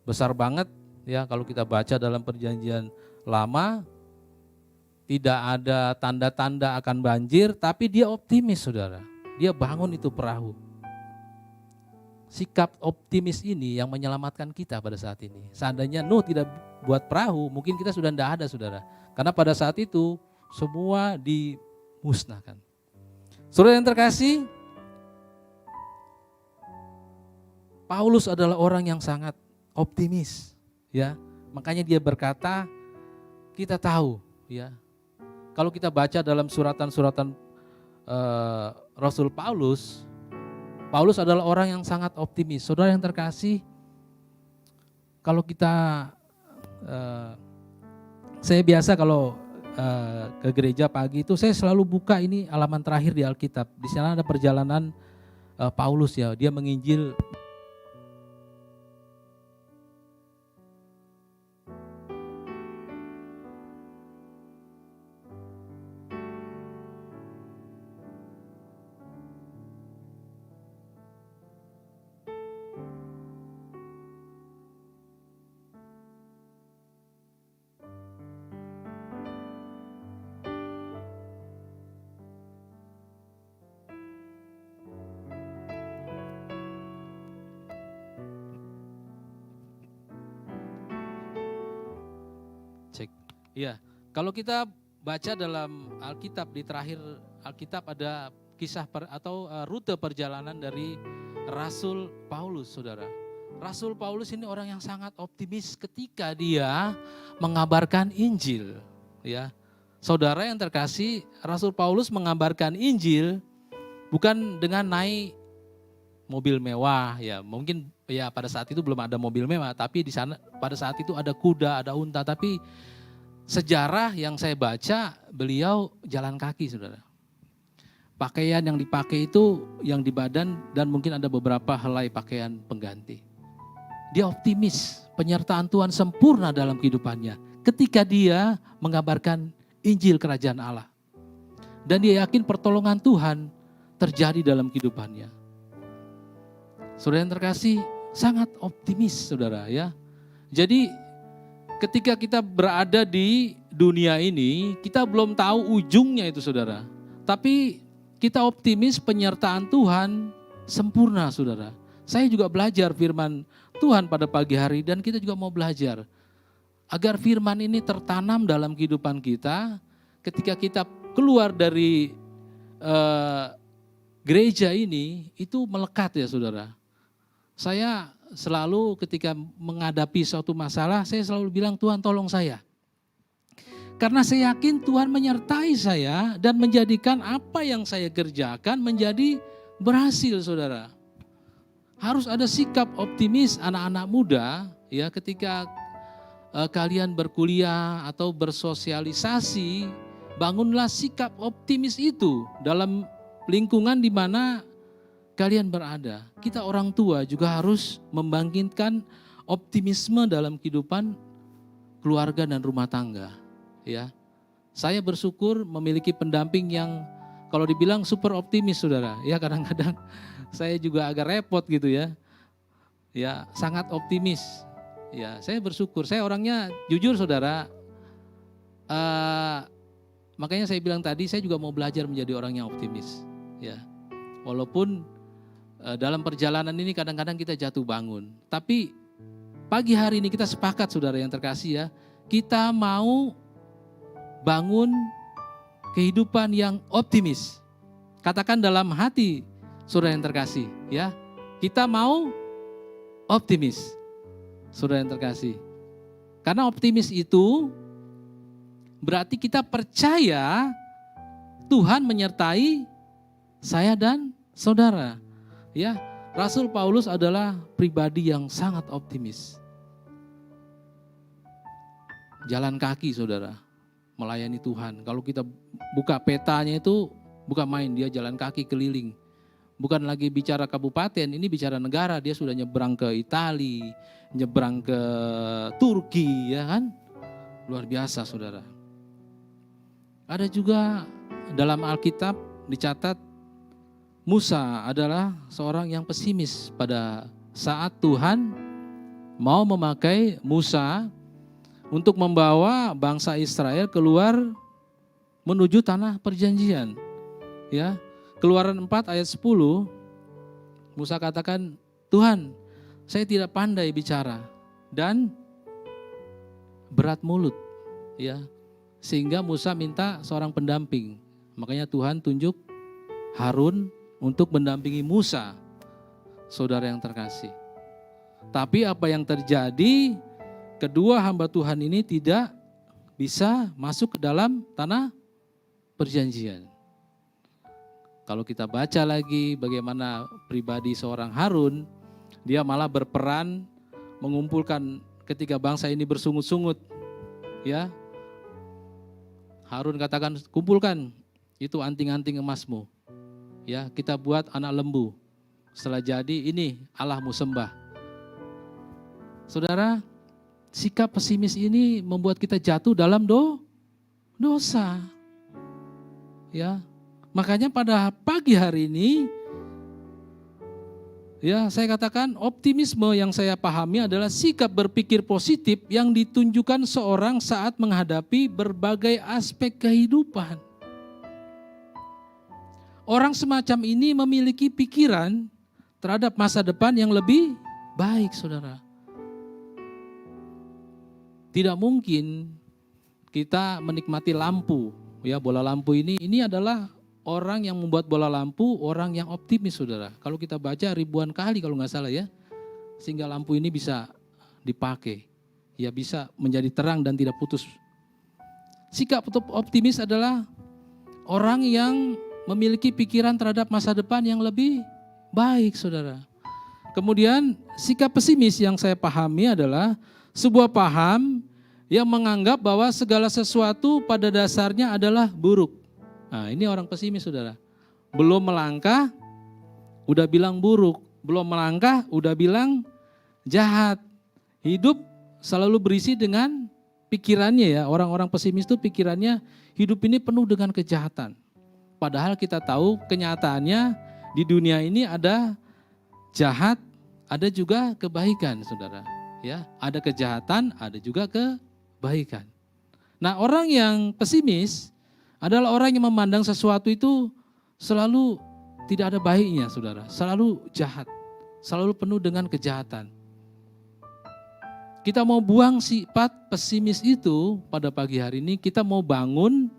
besar banget ya. Kalau kita baca dalam Perjanjian Lama, tidak ada tanda-tanda akan banjir, tapi dia optimis, saudara. Dia bangun itu perahu. Sikap optimis ini yang menyelamatkan kita pada saat ini. Seandainya Nuh tidak buat perahu, mungkin kita sudah tidak ada, saudara. Karena pada saat itu semua dimusnahkan. Saudara yang terkasih, Paulus adalah orang yang sangat optimis, ya. Makanya dia berkata, kita tahu, ya. Kalau kita baca dalam suratan-suratan Rasul Paulus adalah orang yang sangat optimis. Saudara yang terkasih, kalau kita, saya biasa kalau ke gereja pagi itu saya selalu buka ini halaman terakhir di Alkitab. Di sana ada perjalanan Paulus ya, dia menginjil. Iya, kalau kita baca dalam Alkitab, di terakhir Alkitab ada kisah atau rute perjalanan dari Rasul Paulus, saudara. Rasul Paulus ini orang yang sangat optimis ketika dia mengabarkan Injil, ya. Saudara yang terkasih, Rasul Paulus mengabarkan Injil bukan dengan naik mobil mewah, ya. Mungkin ya pada saat itu belum ada mobil mewah, tapi di sana pada saat itu ada kuda, ada unta, tapi sejarah yang saya baca, beliau jalan kaki, saudara. Pakaian yang dipakai itu yang di badan dan mungkin ada beberapa helai pakaian pengganti. Dia optimis, penyertaan Tuhan sempurna dalam kehidupannya ketika dia mengabarkan Injil Kerajaan Allah. Dan dia yakin pertolongan Tuhan terjadi dalam kehidupannya. Saudara yang terkasih, sangat optimis, saudara ya. Jadi ketika kita berada di dunia ini, kita belum tahu ujungnya itu, saudara. Tapi kita optimis penyertaan Tuhan sempurna, saudara. Saya juga belajar firman Tuhan pada pagi hari dan kita juga mau belajar. Agar firman ini tertanam dalam kehidupan kita, ketika kita keluar dari gereja ini, itu melekat ya, saudara. Saya selalu ketika menghadapi suatu masalah, saya selalu bilang, Tuhan tolong saya. Karena saya yakin Tuhan menyertai saya dan menjadikan apa yang saya kerjakan menjadi berhasil, saudara. Harus ada sikap optimis anak-anak muda Ya, ketika kalian berkuliah atau bersosialisasi, bangunlah sikap optimis itu dalam lingkungan di mana kalian berada. Kita orang tua juga harus membangkitkan optimisme dalam kehidupan keluarga dan rumah tangga. Ya, saya bersyukur memiliki pendamping yang kalau dibilang super optimis, saudara. Ya, kadang-kadang saya juga agak repot gitu ya. Ya, sangat optimis. Ya, saya bersyukur. Saya orangnya jujur, saudara. Makanya saya bilang tadi, saya juga mau belajar menjadi orang yang optimis. Ya, walaupun dalam perjalanan ini kadang-kadang kita jatuh bangun. Tapi pagi hari ini kita sepakat, saudara yang terkasih ya, kita mau bangun kehidupan yang optimis. Katakan dalam hati, saudara yang terkasih, ya, kita mau optimis. Saudara yang terkasih. Karena optimis itu berarti kita percaya Tuhan menyertai saya dan saudara. Ya, Rasul Paulus adalah pribadi yang sangat optimis. Jalan kaki, saudara, melayani Tuhan. Kalau kita buka petanya itu bukan main, dia jalan kaki keliling. Bukan lagi bicara kabupaten, ini bicara negara. Dia sudah nyebrang ke Italia, nyebrang ke Turki, ya kan? Luar biasa, saudara. Ada juga dalam Alkitab dicatat Musa adalah seorang yang pesimis pada saat Tuhan mau memakai Musa untuk membawa bangsa Israel keluar menuju tanah perjanjian. Ya, Keluaran 4 ayat 10, Musa katakan, Tuhan, saya tidak pandai bicara dan berat mulut. Ya, sehingga Musa minta seorang pendamping. Makanya Tuhan tunjuk Harun untuk mendampingi Musa, saudara yang terkasih. Tapi apa yang terjadi, kedua hamba Tuhan ini tidak bisa masuk ke dalam tanah perjanjian. Kalau kita baca lagi bagaimana pribadi seorang Harun, dia malah berperan mengumpulkan ketika bangsa ini bersungut-sungut. Ya, Harun katakan, kumpulkan itu anting-anting emasmu. Ya, kita buat anak lembu. Setelah jadi ini Allahmu sembah. Saudara, sikap pesimis ini membuat kita jatuh dalam dosa. Ya, makanya pada pagi hari ini, ya saya katakan optimisme yang saya pahami adalah sikap berpikir positif yang ditunjukkan seorang saat menghadapi berbagai aspek kehidupan. Orang semacam ini memiliki pikiran terhadap masa depan yang lebih baik, saudara. Tidak mungkin kita menikmati lampu, ya bola lampu ini adalah orang yang membuat bola lampu, orang yang optimis, saudara. Kalau kita baca ribuan kali kalau nggak salah ya, sehingga lampu ini bisa dipakai, ya bisa menjadi terang dan tidak putus. Sikap optimis adalah orang yang memiliki pikiran terhadap masa depan yang lebih baik, saudara. Kemudian sikap pesimis yang saya pahami adalah sebuah paham yang menganggap bahwa segala sesuatu pada dasarnya adalah buruk. Nah, ini orang pesimis, saudara. Belum melangkah, udah bilang buruk. Belum melangkah, udah bilang jahat. Hidup selalu berisi dengan pikirannya ya. Orang-orang pesimis itu pikirannya hidup ini penuh dengan kejahatan. Padahal kita tahu kenyataannya di dunia ini ada jahat, ada juga kebaikan, saudara. Ya, ada kejahatan, ada juga kebaikan. Nah, orang yang pesimis adalah orang yang memandang sesuatu itu selalu tidak ada baiknya, saudara. Selalu jahat, selalu penuh dengan kejahatan. Kita mau buang sifat pesimis itu pada pagi hari ini, kita mau bangun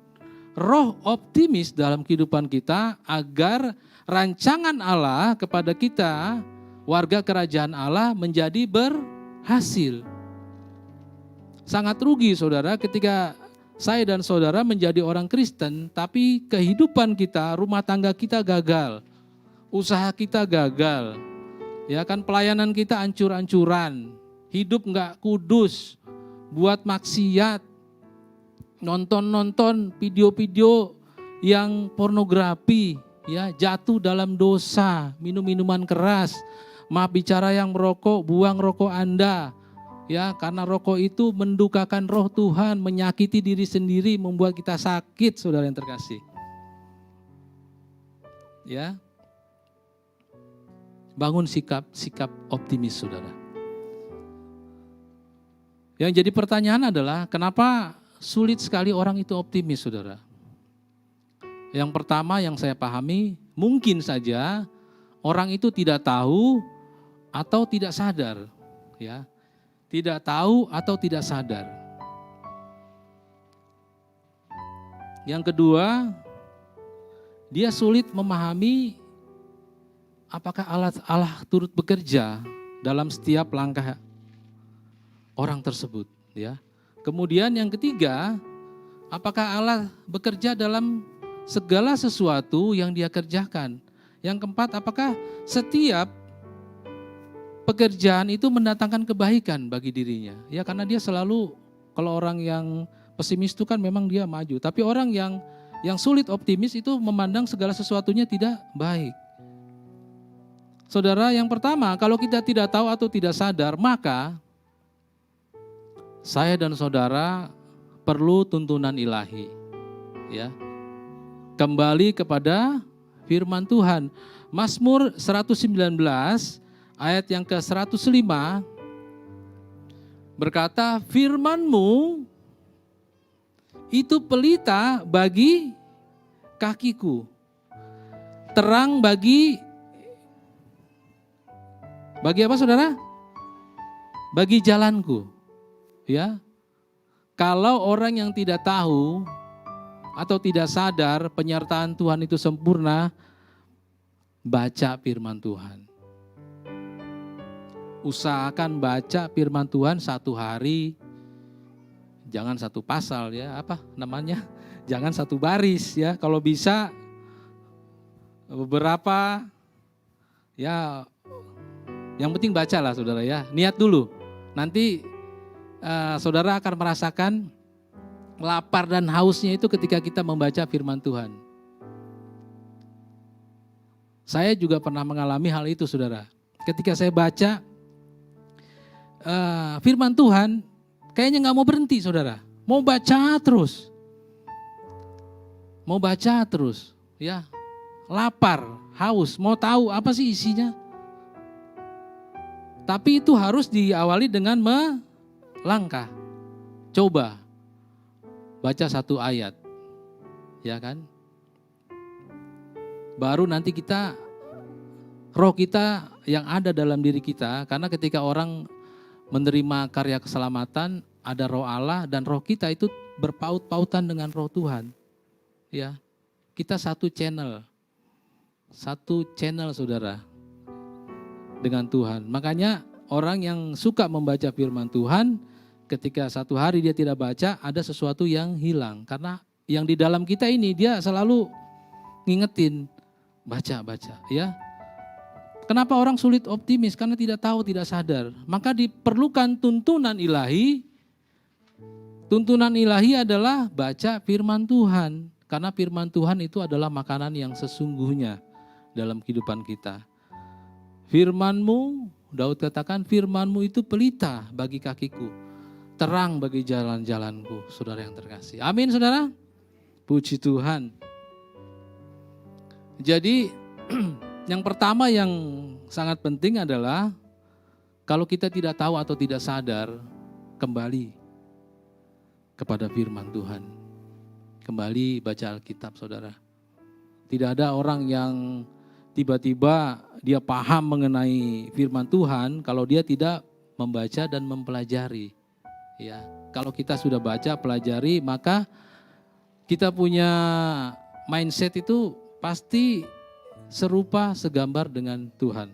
roh optimis dalam kehidupan kita agar rancangan Allah kepada kita, warga kerajaan Allah, menjadi berhasil. Sangat rugi, saudara, ketika saya dan saudara menjadi orang Kristen, tapi kehidupan kita, rumah tangga kita gagal, usaha kita gagal, ya kan, pelayanan kita ancur-ancuran, hidup nggak kudus, buat maksiat, nonton video-video yang pornografi, ya, jatuh dalam dosa, minum minuman keras, maaf bicara yang merokok, buang rokok Anda. Ya, karena rokok itu mendukakan roh Tuhan, menyakiti diri sendiri, membuat kita sakit, saudara yang terkasih. Ya. Bangun sikap optimis, saudara. Yang jadi pertanyaan adalah kenapa sulit sekali orang itu optimis, saudara? Yang pertama yang saya pahami, mungkin saja orang itu tidak tahu atau tidak sadar, ya. Tidak tahu atau tidak sadar. Yang kedua, dia sulit memahami apakah Allah turut bekerja dalam setiap langkah orang tersebut, ya. Kemudian yang ketiga, apakah Allah bekerja dalam segala sesuatu yang dia kerjakan. Yang keempat, apakah setiap pekerjaan itu mendatangkan kebaikan bagi dirinya. Ya, karena dia selalu, kalau orang yang pesimis itu kan memang dia maju. Tapi orang yang sulit optimis itu memandang segala sesuatunya tidak baik. Saudara, yang pertama, kalau kita tidak tahu atau tidak sadar, maka saya dan saudara perlu tuntunan ilahi. Ya. Kembali kepada firman Tuhan. Mazmur 119 ayat yang ke-105 berkata, firman-Mu itu pelita bagi kakiku, terang bagi apa, saudara? Bagi jalanku. Ya. Kalau orang yang tidak tahu atau tidak sadar penyertaan Tuhan itu sempurna, baca firman Tuhan. Usahakan baca firman Tuhan satu hari, jangan satu pasal, ya, apa namanya? Jangan satu baris, ya. Kalau bisa beberapa, ya, yang penting bacalah, saudara, ya. Niat dulu. Nanti saudara akan merasakan lapar dan hausnya itu ketika kita membaca firman Tuhan. Saya juga pernah mengalami hal itu, saudara. Ketika saya baca firman Tuhan, kayaknya gak mau berhenti, saudara. Mau baca terus. Mau baca terus. Ya, lapar, haus, mau tahu apa sih isinya. Tapi itu harus diawali dengan melangkah. Coba. Baca satu ayat, ya kan? Baru nanti roh kita yang ada dalam diri kita, karena ketika orang menerima karya keselamatan, ada roh Allah dan roh kita itu berpaut-pautan dengan roh Tuhan. Ya, kita satu channel, saudara, dengan Tuhan. Makanya orang yang suka membaca firman Tuhan, ketika satu hari dia tidak baca, ada sesuatu yang hilang. Karena yang di dalam kita ini dia selalu ngingetin, baca, ya. Kenapa orang sulit optimis? Karena tidak tahu, tidak sadar. Maka diperlukan tuntunan ilahi. Tuntunan ilahi adalah baca firman Tuhan. Karena firman Tuhan itu adalah makanan yang sesungguhnya dalam kehidupan kita. Firman-Mu, Daud katakan, firman-Mu itu pelita bagi kakiku, terang bagi jalan-jalanku, saudara yang terkasih. Amin, saudara. Puji Tuhan. Jadi yang pertama yang sangat penting adalah kalau kita tidak tahu atau tidak sadar, kembali kepada firman Tuhan. Kembali baca Alkitab, saudara. Tidak ada orang yang tiba-tiba dia paham mengenai firman Tuhan kalau dia tidak membaca dan mempelajari. Ya, kalau kita sudah baca, pelajari, maka kita punya mindset itu pasti serupa, segambar dengan Tuhan.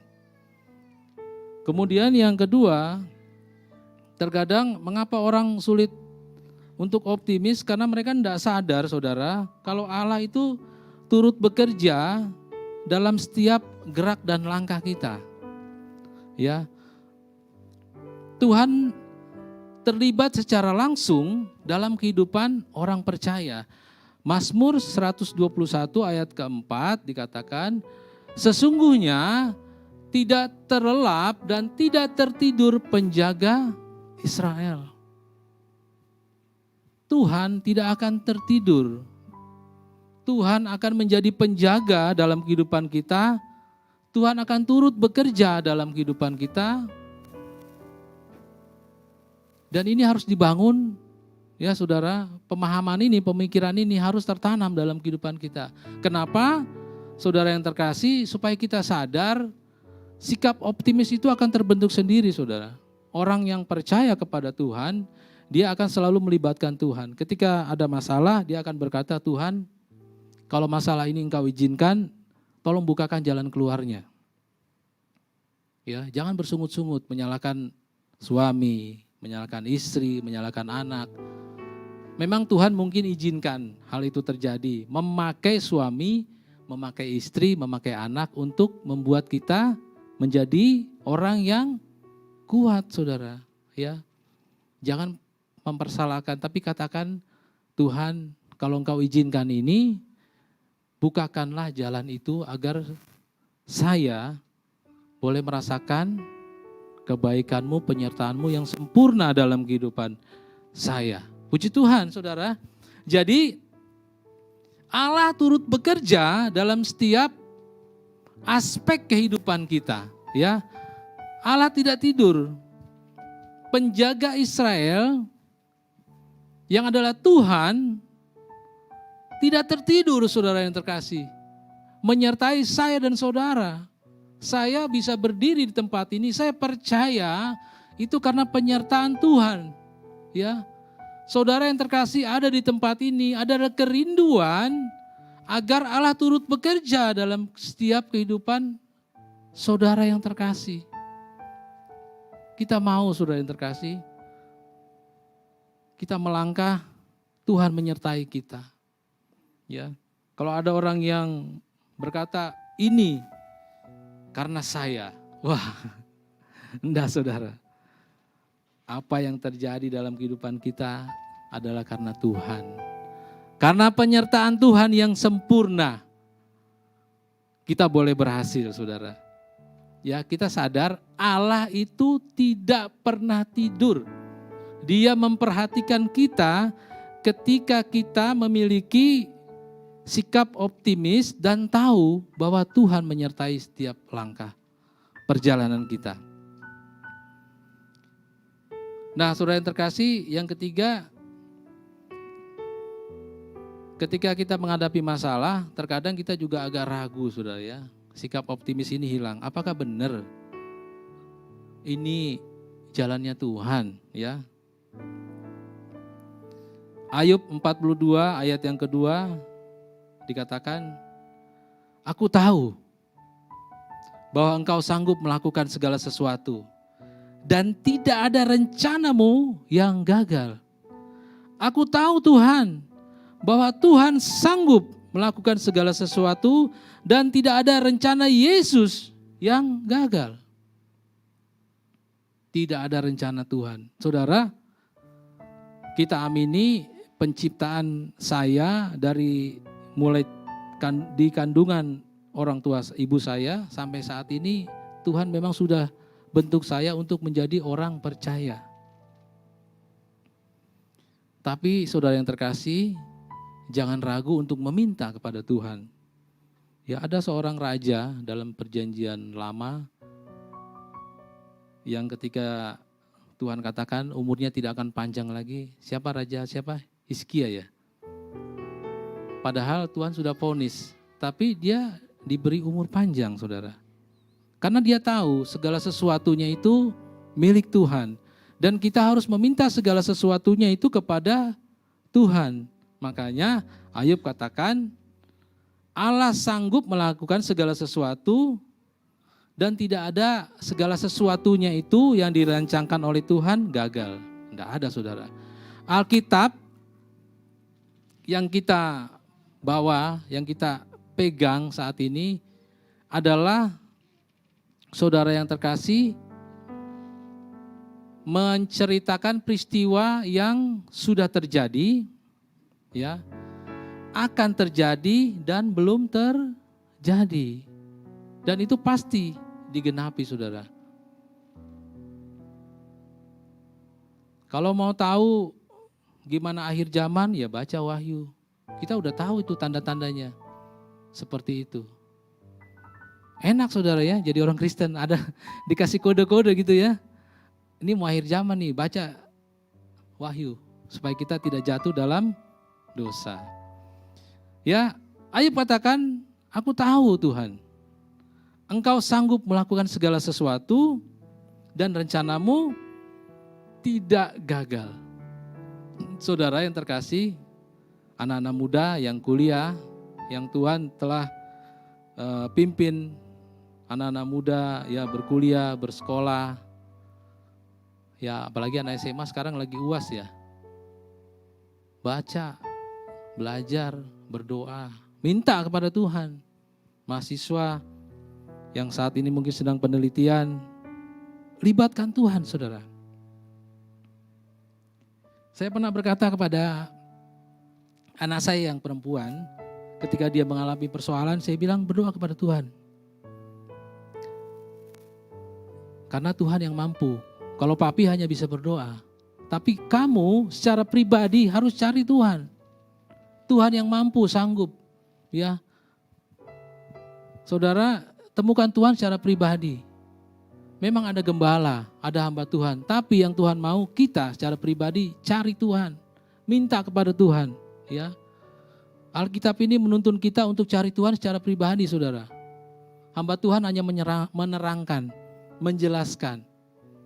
Kemudian yang kedua, terkadang mengapa orang sulit untuk optimis? Karena mereka tidak sadar, saudara, kalau Allah itu turut bekerja dalam setiap gerak dan langkah kita. Ya. Tuhan terlibat secara langsung dalam kehidupan orang percaya. Mazmur 121 ayat keempat dikatakan, sesungguhnya tidak terlelap dan tidak tertidur penjaga Israel. Tuhan tidak akan tertidur. Tuhan akan menjadi penjaga dalam kehidupan kita. Tuhan akan turut bekerja dalam kehidupan kita. Dan ini harus dibangun, ya saudara, pemahaman ini, pemikiran ini harus tertanam dalam kehidupan kita. Kenapa? Saudara yang terkasih, supaya kita sadar sikap optimis itu akan terbentuk sendiri, saudara. Orang yang percaya kepada Tuhan, dia akan selalu melibatkan Tuhan. Ketika ada masalah, dia akan berkata, Tuhan, kalau masalah ini Engkau izinkan, tolong bukakan jalan keluarnya. Ya, jangan bersungut-sungut menyalahkan suami, menyalahkan istri, menyalahkan anak. Memang Tuhan mungkin izinkan hal itu terjadi, memakai suami, memakai istri, memakai anak untuk membuat kita menjadi orang yang kuat, saudara. Ya, jangan mempersalahkan, tapi katakan, Tuhan, kalau Engkau izinkan ini, bukakanlah jalan itu agar saya boleh merasakan kebaikan-Mu, penyertaan-Mu yang sempurna dalam kehidupan saya. Puji Tuhan, saudara. Jadi Allah turut bekerja dalam setiap aspek kehidupan kita. Ya, Allah tidak tidur. Penjaga Israel yang adalah Tuhan tidak tertidur, saudara yang terkasih. Menyertai saya dan saudara. Saya bisa berdiri di tempat ini, saya percaya itu karena penyertaan Tuhan. Ya, saudara yang terkasih ada di tempat ini, ada kerinduan agar Allah turut bekerja dalam setiap kehidupan saudara yang terkasih. Kita mau, saudara yang terkasih, kita melangkah, Tuhan menyertai kita. Ya, kalau ada orang yang berkata ini karena saya, wah, enggak, saudara. Apa yang terjadi dalam kehidupan kita adalah karena Tuhan. Karena penyertaan Tuhan yang sempurna, kita boleh berhasil, saudara. Ya, kita sadar Allah itu tidak pernah tidur. Dia memperhatikan kita ketika kita memiliki sikap optimis dan tahu bahwa Tuhan menyertai setiap langkah perjalanan kita. Nah, saudara yang terkasih, yang ketiga, ketika kita menghadapi masalah, terkadang kita juga agak ragu, saudara ya. Sikap optimis ini hilang. Apakah benar ini jalannya Tuhan, ya? Ayub 42 ayat yang kedua dikatakan, aku tahu bahwa Engkau sanggup melakukan segala sesuatu dan tidak ada rencanamu yang gagal. Aku tahu Tuhan bahwa Tuhan sanggup melakukan segala sesuatu dan tidak ada rencana Yesus yang gagal. Tidak ada rencana Tuhan. Saudara, kita amini penciptaan saya dari mulai di kandungan orang tua ibu saya sampai saat ini, Tuhan memang sudah bentuk saya untuk menjadi orang percaya. Tapi saudara yang terkasih, jangan ragu untuk meminta kepada Tuhan. Ya, ada seorang raja dalam perjanjian lama yang ketika Tuhan katakan umurnya tidak akan panjang lagi. Siapa raja? Siapa? Hizkia, ya. Padahal Tuhan sudah vonis, tapi dia diberi umur panjang, saudara. Karena dia tahu segala sesuatunya itu milik Tuhan. Dan kita harus meminta segala sesuatunya itu kepada Tuhan. Makanya Ayub katakan, Allah sanggup melakukan segala sesuatu dan tidak ada segala sesuatunya itu yang dirancangkan oleh Tuhan gagal. Tidak ada, saudara. Alkitab yang kita bawa, yang kita pegang saat ini adalah, saudara yang terkasih, menceritakan peristiwa yang sudah terjadi, ya, akan terjadi dan belum terjadi. Dan itu pasti digenapi, saudara. Kalau mau tahu gimana akhir zaman, ya baca Wahyu. Kita udah tahu itu tanda-tandanya. Seperti itu. Enak saudara ya, jadi orang Kristen, ada dikasih kode-kode gitu ya. Ini mau akhir zaman nih, baca Wahyu. Supaya kita tidak jatuh dalam dosa. Ya, Ayub katakan, aku tahu Tuhan. Engkau sanggup melakukan segala sesuatu dan rencanamu tidak gagal. Saudara yang terkasih, anak-anak muda yang kuliah, yang Tuhan telah pimpin anak-anak muda ya berkuliah, bersekolah. Ya apalagi anak SMA sekarang lagi UAS ya. Baca, belajar, berdoa, minta kepada Tuhan. Mahasiswa yang saat ini mungkin sedang penelitian, libatkan Tuhan saudara. Saya pernah berkata kepada anak saya yang perempuan, ketika dia mengalami persoalan, saya bilang berdoa kepada Tuhan. Karena Tuhan yang mampu. Kalau papi hanya bisa berdoa. Tapi kamu secara pribadi harus cari Tuhan. Tuhan yang mampu, sanggup. Ya, saudara, temukan Tuhan secara pribadi. Memang ada gembala, ada hamba Tuhan. Tapi yang Tuhan mau kita secara pribadi cari Tuhan. Minta kepada Tuhan. Ya, Alkitab ini menuntun kita untuk cari Tuhan secara pribadi saudara. Hamba Tuhan hanya menerangkan, menjelaskan,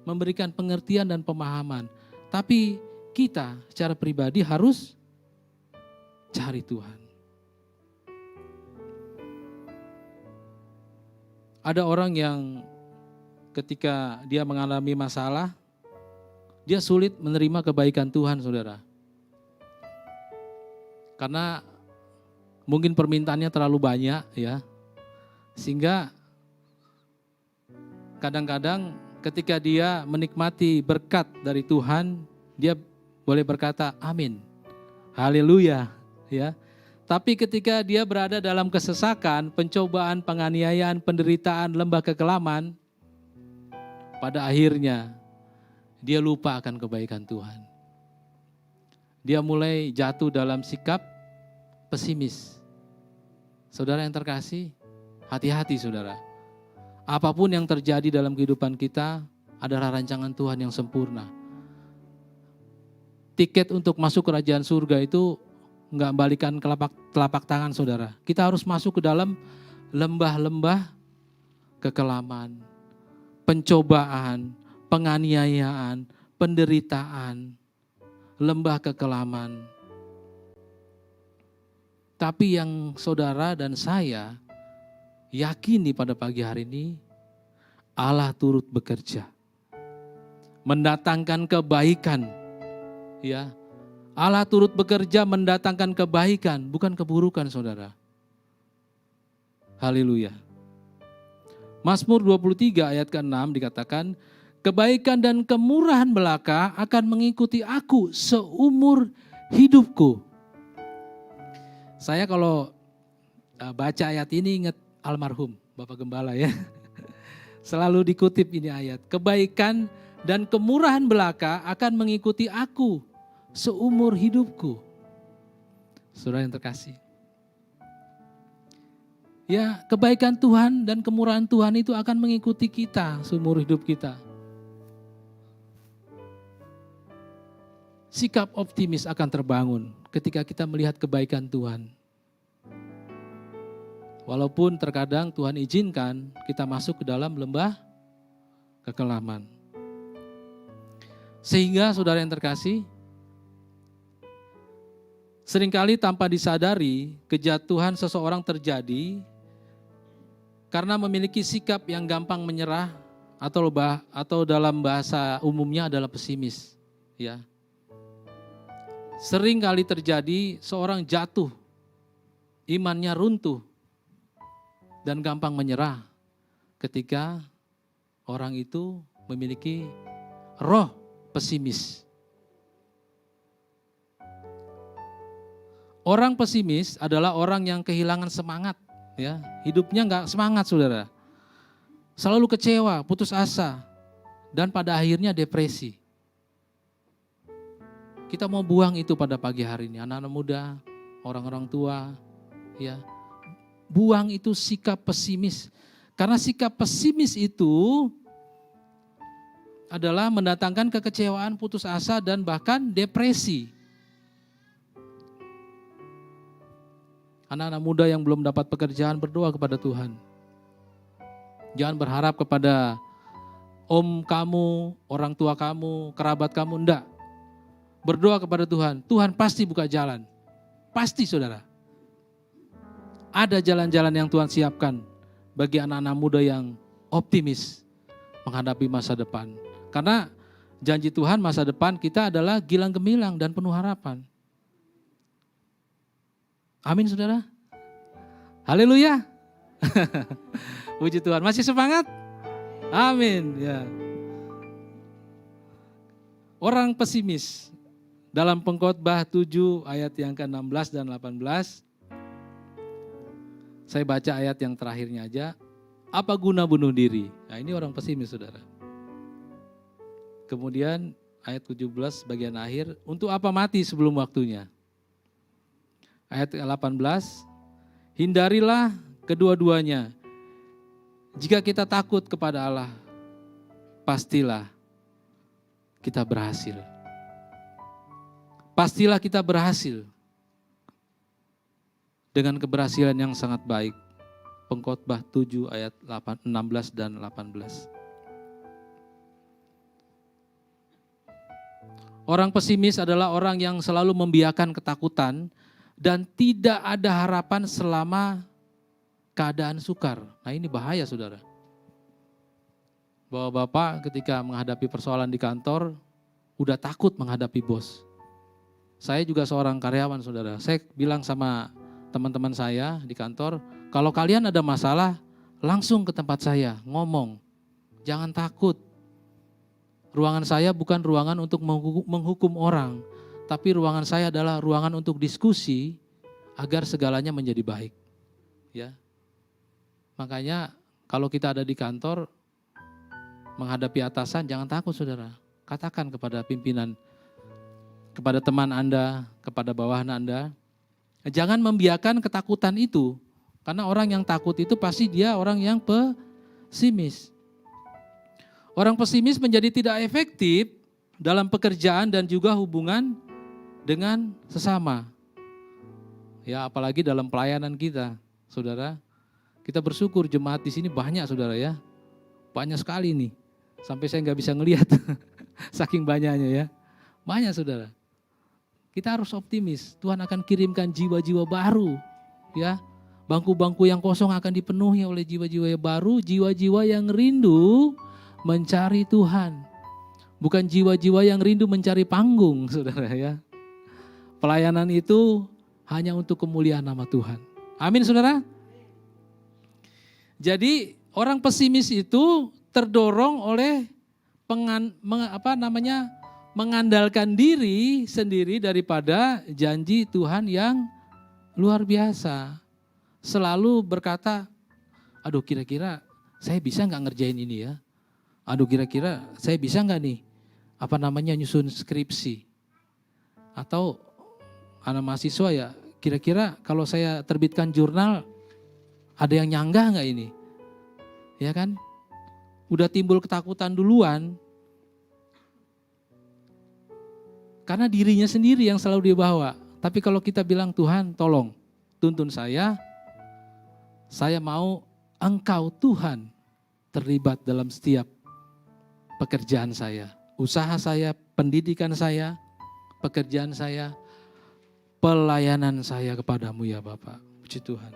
memberikan pengertian dan pemahaman. Tapi kita secara pribadi harus cari Tuhan. Ada orang yang ketika dia mengalami masalah, dia sulit menerima kebaikan Tuhan, saudara. Karena mungkin permintaannya terlalu banyak, ya. Sehingga kadang-kadang ketika dia menikmati berkat dari Tuhan, dia boleh berkata, amin, haleluya, ya. Tapi ketika dia berada dalam kesesakan, pencobaan, penganiayaan, penderitaan, lembah kekelaman, pada akhirnya dia lupa akan kebaikan Tuhan. Dia mulai jatuh dalam sikap pesimis. Saudara yang terkasih, hati-hati saudara. Apapun yang terjadi dalam kehidupan kita adalah rancangan Tuhan yang sempurna. Tiket untuk masuk kerajaan surga itu enggak balikan telapak tangan saudara. Kita harus masuk ke dalam lembah-lembah kekelaman, pencobaan, penganiayaan, penderitaan, lembah kekelaman. Tapi yang saudara dan saya yakini pada pagi hari ini, Allah turut bekerja. Mendatangkan kebaikan. Ya, Allah turut bekerja mendatangkan kebaikan, bukan keburukan saudara. Haleluya. Mazmur 23 ayat ke-6 dikatakan, kebaikan dan kemurahan belaka akan mengikuti aku seumur hidupku. Saya kalau baca ayat ini ingat almarhum Bapak Gembala ya. Selalu dikutip ini ayat. Kebaikan dan kemurahan belaka akan mengikuti aku seumur hidupku. Saudara yang terkasih. Ya, kebaikan Tuhan dan kemurahan Tuhan itu akan mengikuti kita seumur hidup kita. Sikap optimis akan terbangun ketika kita melihat kebaikan Tuhan. Walaupun terkadang Tuhan izinkan kita masuk ke dalam lembah kekelaman. Sehingga saudara yang terkasih, seringkali tanpa disadari kejatuhan seseorang terjadi karena memiliki sikap yang gampang menyerah atau dalam bahasa umumnya adalah pesimis. Ya. Sering kali terjadi seorang jatuh, imannya runtuh, dan gampang menyerah ketika orang itu memiliki roh pesimis. Orang pesimis adalah orang yang kehilangan semangat, ya. Hidupnya nggak semangat, saudara. Selalu kecewa, putus asa, dan pada akhirnya depresi. Kita mau buang itu pada pagi hari ini, anak-anak muda, orang-orang tua, ya. Buang itu sikap pesimis. Karena sikap pesimis itu adalah mendatangkan kekecewaan, putus asa, dan bahkan depresi. Anak-anak muda yang belum dapat pekerjaan, berdoa kepada Tuhan. Jangan berharap kepada om kamu, orang tua kamu, kerabat kamu, enggak. Berdoa kepada Tuhan, Tuhan pasti buka jalan. Pasti, saudara. Ada jalan-jalan yang Tuhan siapkan bagi anak-anak muda yang optimis menghadapi masa depan. Karena janji Tuhan masa depan kita adalah gilang gemilang dan penuh harapan. Amin, saudara. Haleluya. Puji Tuhan. Masih semangat? Amin. Ya. Orang pesimis dalam Pengkhotbah 7 ayat yang ke-16 dan 18. Saya baca ayat yang terakhirnya aja. Apa guna bunuh diri? Nah, ini orang pesimis, saudara. Kemudian ayat 17 bagian akhir. Untuk apa mati sebelum waktunya? Ayat 18, hindarilah kedua-duanya. Jika kita takut kepada Allah, pastilah kita berhasil. Pastilah kita berhasil. Dengan keberhasilan yang sangat baik. Pengkhotbah 7 ayat 16 dan 18. Orang pesimis adalah orang yang selalu membiarkan ketakutan dan tidak ada harapan selama keadaan sukar. Nah, ini bahaya, saudara. Bahwa Bapak ketika menghadapi persoalan di kantor, udah takut menghadapi bos. Saya juga seorang karyawan, saudara. Saya bilang sama teman-teman saya di kantor, kalau kalian ada masalah, langsung ke tempat saya, ngomong. Jangan takut. Ruangan saya bukan ruangan untuk menghukum orang, tapi ruangan saya adalah ruangan untuk diskusi agar segalanya menjadi baik. Ya. Makanya kalau kita ada di kantor menghadapi atasan, jangan takut, saudara. Katakan kepada pimpinan, kepada teman Anda, kepada bawahan Anda. Jangan membiarkan ketakutan itu. Karena orang yang takut itu pasti dia orang yang pesimis. Orang pesimis menjadi tidak efektif dalam pekerjaan dan juga hubungan dengan sesama. Ya, apalagi dalam pelayanan kita, saudara. Kita bersyukur jemaat di sini banyak, saudara, ya. Banyak sekali nih. Sampai saya nggak bisa ngelihat saking banyaknya, ya. Banyak, saudara. Kita harus optimis. Tuhan akan kirimkan jiwa-jiwa baru, ya. Bangku-bangku yang kosong akan dipenuhi oleh jiwa-jiwa yang baru, jiwa-jiwa yang rindu mencari Tuhan. Bukan jiwa-jiwa yang rindu mencari panggung, saudara, ya. Pelayanan itu hanya untuk kemuliaan nama Tuhan. Amin, saudara. Jadi orang pesimis itu terdorong oleh mengandalkan diri sendiri daripada janji Tuhan yang luar biasa. Selalu berkata, aduh kira-kira saya bisa nggak ngerjain ini, ya. Aduh kira-kira saya bisa nggak nih nyusun skripsi. Atau anak mahasiswa, ya, kira-kira kalau saya terbitkan jurnal ada yang nyanggah nggak ini? Ya kan? Udah timbul ketakutan duluan. Karena dirinya sendiri yang selalu dia bawa. Tapi kalau kita bilang, Tuhan tolong tuntun saya mau Engkau Tuhan terlibat dalam setiap pekerjaan saya, usaha saya, pendidikan saya, pekerjaan saya, pelayanan saya kepadamu, ya Bapak. Puji Tuhan.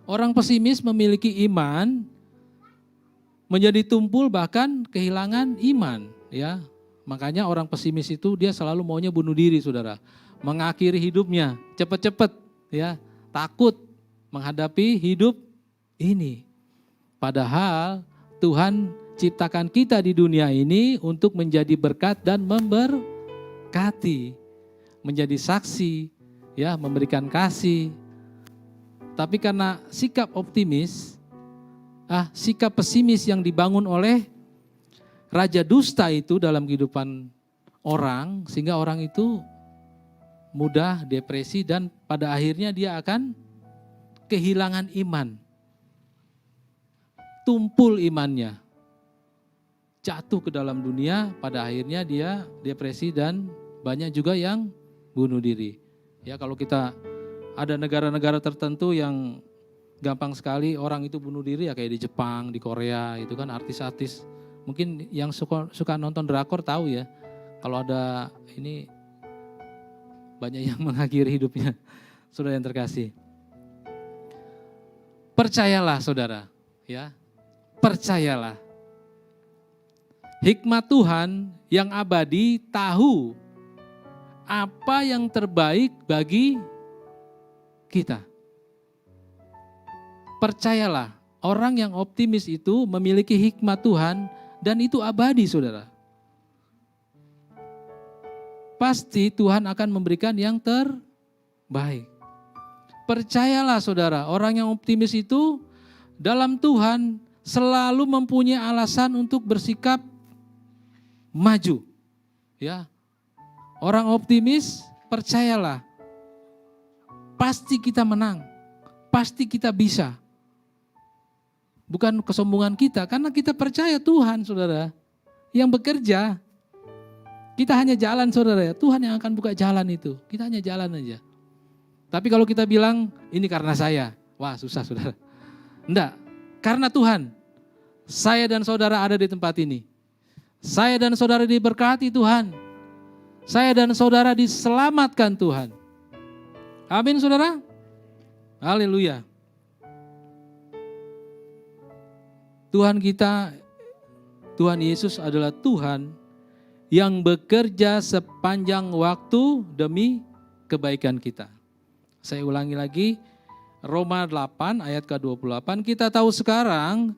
Orang pesimis memiliki iman menjadi tumpul bahkan kehilangan iman, ya. Makanya orang pesimis itu dia selalu maunya bunuh diri, saudara. Mengakhiri hidupnya cepat-cepat, ya. Takut menghadapi hidup ini. Padahal Tuhan ciptakan kita di dunia ini untuk menjadi berkat dan memberkati, menjadi saksi, ya, memberikan kasih. Tapi karena sikap optimis, sikap pesimis yang dibangun oleh raja dusta itu dalam kehidupan orang, sehingga orang itu mudah depresi dan pada akhirnya dia akan kehilangan iman. Tumpul imannya. Jatuh ke dalam dunia, pada akhirnya dia depresi dan banyak juga yang bunuh diri. Ya, kalau kita ada negara-negara tertentu yang gampang sekali orang itu bunuh diri, ya kayak di Jepang, di Korea, itu kan artis-artis. Mungkin yang suka nonton drakor tahu ya, kalau ada ini banyak yang mengakhiri hidupnya. Saudara yang terkasih. Percayalah saudara, ya. Percayalah. Hikmat Tuhan yang abadi tahu apa yang terbaik bagi kita. Percayalah, orang yang optimis itu memiliki hikmat Tuhan dan itu abadi, saudara. Pasti Tuhan akan memberikan yang terbaik. Percayalah saudara, orang yang optimis itu dalam Tuhan selalu mempunyai alasan untuk bersikap maju. Ya. Orang optimis, percayalah. Pasti kita menang. Pasti kita bisa. Bukan kesombongan kita, karena kita percaya Tuhan, saudara, yang bekerja. Kita hanya jalan, saudara, ya. Tuhan yang akan buka jalan itu. Kita hanya jalan aja. Tapi kalau kita bilang, ini karena saya. Wah, susah, saudara. Enggak, karena Tuhan. Saya dan saudara ada di tempat ini. Saya dan saudara diberkati Tuhan. Saya dan saudara diselamatkan Tuhan. Amin, saudara. Haleluya. Tuhan kita, Tuhan Yesus adalah Tuhan yang bekerja sepanjang waktu demi kebaikan kita. Saya ulangi lagi, Roma 8 ayat ke-28, kita tahu sekarang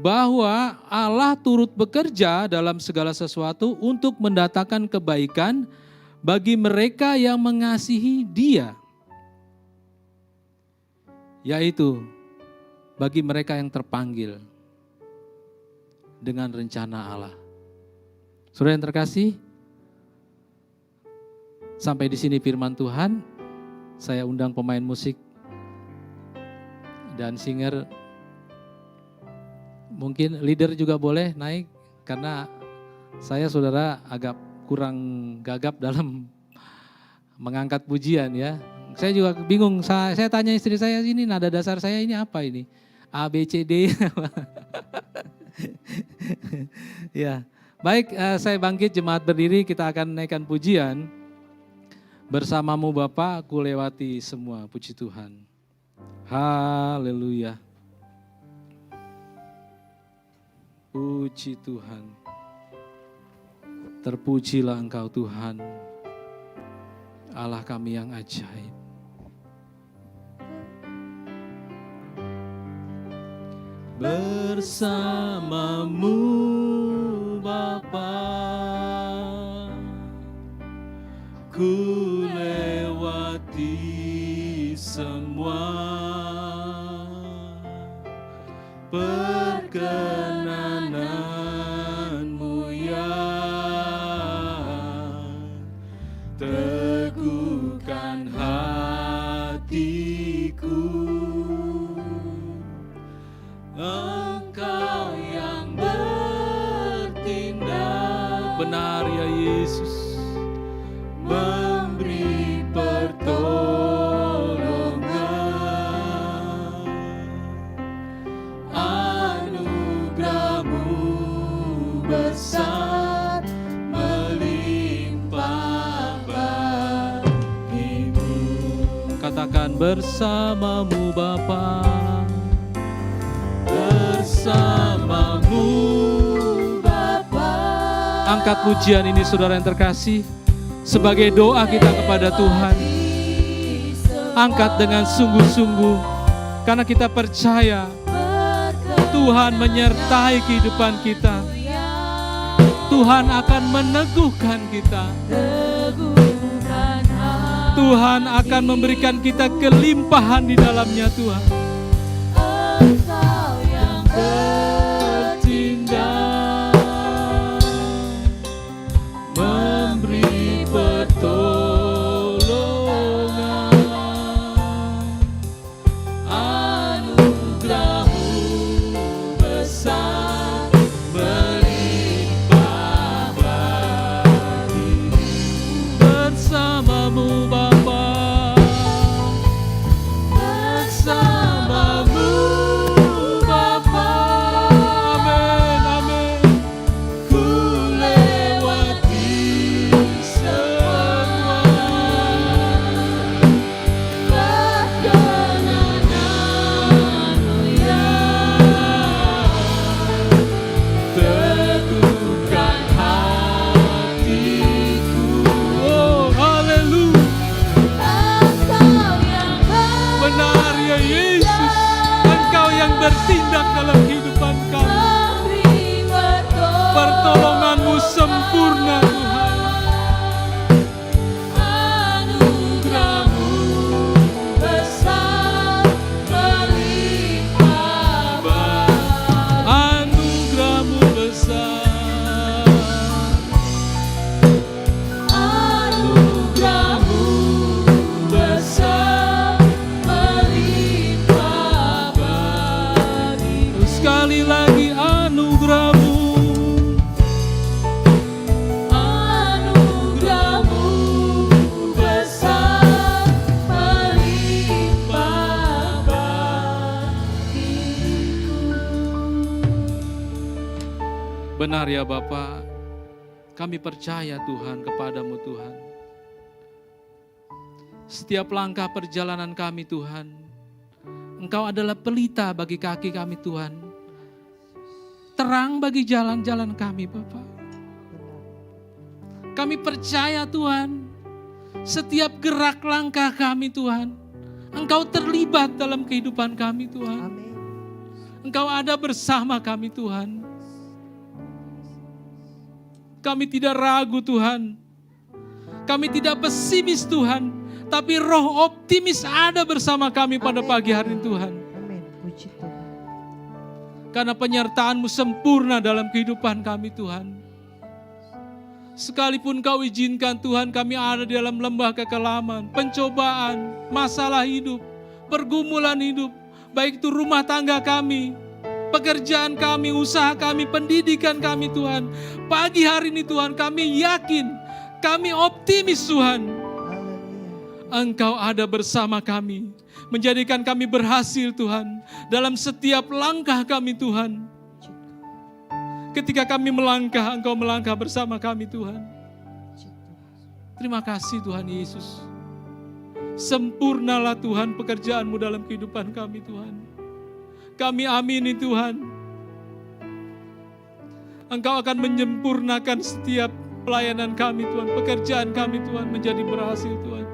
bahwa Allah turut bekerja dalam segala sesuatu untuk mendatangkan kebaikan bagi mereka yang mengasihi Dia. Yaitu bagi mereka yang terpanggil dengan rencana Allah. Saudara yang terkasih, sampai di sini firman Tuhan. Saya undang pemain musik dan singer. Mungkin leader juga boleh naik, karena saya saudara agak kurang gagap dalam mengangkat pujian ya. Saya juga bingung, saya tanya istri saya, ini nada dasar saya ini apa ini? A, B, C, D. Ya, baik, saya bangkit, jemaat berdiri, kita akan naikkan pujian. Bersamamu Bapa, ku lewati semua, puji Tuhan. Haleluya. Puji Tuhan. Terpujilah Engkau Tuhan, Allah kami yang ajaib. Bersamamu Bapa, ku lewati semua perkenananmu ya, teguhkan hatiku. Engkau yang bertindak benar ya Yesus, memberi pertolongan, anugerah-Mu besar melimpah bagimu. Katakan bersamamu Bapa, bersamamu Bapa. Angkat pujian ini saudara yang terkasih, sebagai doa kita kepada Tuhan. Angkat dengan sungguh-sungguh, karena kita percaya Tuhan menyertai kehidupan kita. Tuhan akan meneguhkan kita. Tuhan akan memberikan kita kelimpahan di dalamnya Tuhan. Engkau yang Bertindak, memberi pertolongan, anugerah-Mu besar, melimpah bagi bersama-Mu Bapa, bersama-Mu Bapa. Amin, amin. Ku lewati semua perkenanan-Mu yang teguhkan hatiku. Oh, haleluya. Engkau yang Benar ya Yesus, Engkau yang bertindak dalam kehidupan kami. memberi Pertolongan-Mu sempurna Tuhan. anugerah-Mu besar, melimpah bagi. Anugerah-Mu besar. Anugerah-Mu besar, melimpah bagi. Sekali lagi anugerah-Mu. Anugerah-Mu besar, melimpah bagiku. Benar ya Bapa, kami percaya Tuhan kepadamu Tuhan. Setiap langkah perjalanan kami Tuhan, Engkau adalah pelita bagi kaki kami Tuhan. Terang bagi jalan-jalan kami Bapa. Kami percaya Tuhan, setiap gerak langkah kami Tuhan, Engkau terlibat dalam kehidupan kami Tuhan. Amin. Engkau ada bersama kami Tuhan. Kami tidak ragu Tuhan. Kami tidak pesimis Tuhan. Tapi roh optimis ada bersama kami pada pagi hari ini Tuhan. Amin. Puji Tuhan. Karena penyertaan-Mu sempurna dalam kehidupan kami Tuhan. Sekalipun Kau izinkan Tuhan kami ada di dalam lembah kekelaman, pencobaan, masalah hidup, pergumulan hidup, baik itu rumah tangga kami, pekerjaan kami, usaha kami, pendidikan kami Tuhan. Pagi hari ini Tuhan kami yakin, kami optimis Tuhan. Haleluya. Engkau ada bersama kami, menjadikan kami berhasil Tuhan, dalam setiap langkah kami Tuhan. Ketika kami melangkah, Engkau melangkah bersama kami Tuhan. Terima kasih Tuhan Yesus. Sempurnalah Tuhan pekerjaan-Mu dalam kehidupan kami Tuhan. Kami amini Tuhan. Engkau akan menyempurnakan setiap pelayanan kami Tuhan. Pekerjaan kami Tuhan menjadi berhasil Tuhan.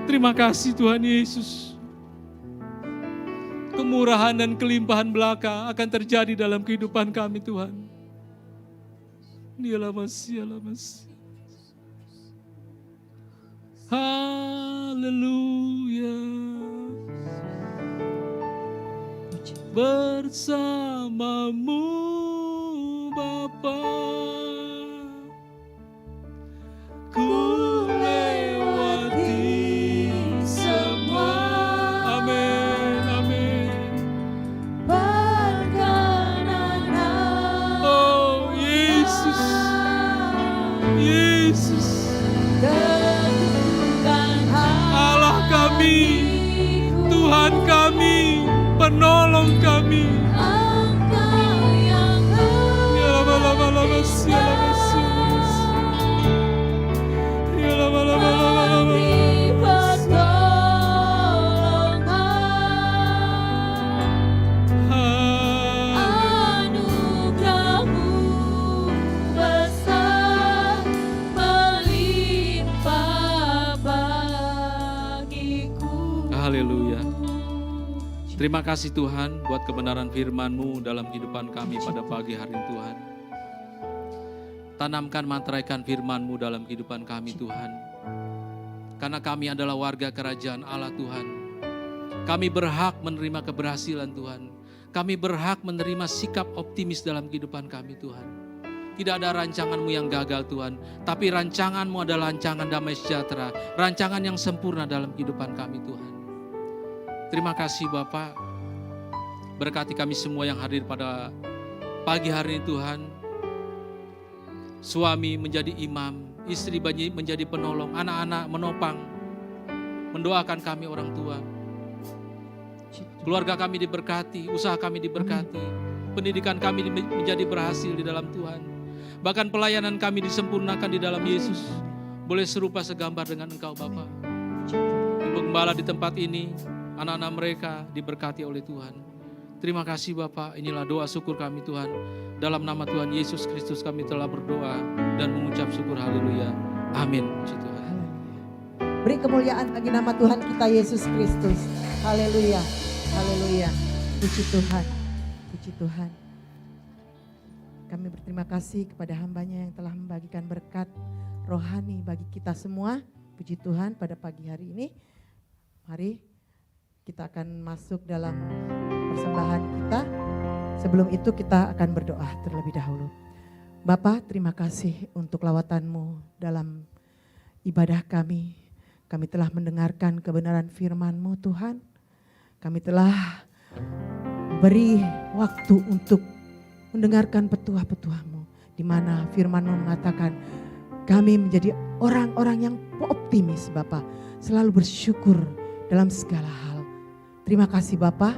Terima kasih Tuhan Yesus. Kemurahan dan kelimpahan belaka akan terjadi dalam kehidupan kami Tuhan. Dialah Masih, dialah Masih. Haleluya. Bersama-Mu Bapa, ku lewati semua. Amin, amin. Perkenanan Oh Yesus, Yesus, teguhkan Allah kami, Tuhan kami, penolong kami. Engkau yang Ya lama-lama, siapa Terima kasih Tuhan buat kebenaran firman-Mu dalam kehidupan kami pada pagi hari ini Tuhan. Tanamkan mantraikan firman-Mu dalam kehidupan kami Tuhan. Karena kami adalah warga kerajaan Allah Tuhan. Kami berhak menerima keberhasilan Tuhan. Kami berhak menerima sikap optimis dalam kehidupan kami Tuhan. Tidak ada rancangan-Mu yang gagal Tuhan, tapi rancangan-Mu adalah rancangan damai sejahtera, rancangan yang sempurna dalam kehidupan kami Tuhan. Terima kasih Bapak, berkati kami semua yang hadir pada pagi hari ini Tuhan. Suami menjadi imam, istri menjadi penolong, anak-anak menopang, mendoakan kami orang tua. Keluarga kami diberkati, usaha kami diberkati, pendidikan kami menjadi berhasil di dalam Tuhan. Bahkan pelayanan kami disempurnakan di dalam Yesus. Boleh serupa segambar dengan Engkau Bapa. Ibu Gembala di tempat ini, anak-anak mereka diberkati oleh Tuhan. Terima kasih Bapa, inilah doa syukur kami Tuhan. Dalam nama Tuhan Yesus Kristus kami telah berdoa dan mengucap syukur, haleluya. Amin. Puji Tuhan. Beri kemuliaan bagi nama Tuhan kita Yesus Kristus. Haleluya. Haleluya. Puji Tuhan. Puji Tuhan. Kami berterima kasih kepada hambanya yang telah membagikan berkat rohani bagi kita semua. Puji Tuhan pada pagi hari ini. Mari kita akan masuk dalam persembahan kita. Sebelum itu kita akan berdoa terlebih dahulu. Bapa, terima kasih untuk lawatan-Mu dalam ibadah kami. Kami telah mendengarkan kebenaran firman-Mu Tuhan. Kami telah beri waktu untuk mendengarkan petuah-petuah-Mu, di mana firman-Mu mengatakan kami menjadi orang-orang yang optimis Bapa, selalu bersyukur dalam segala hal. Terima kasih Bapa,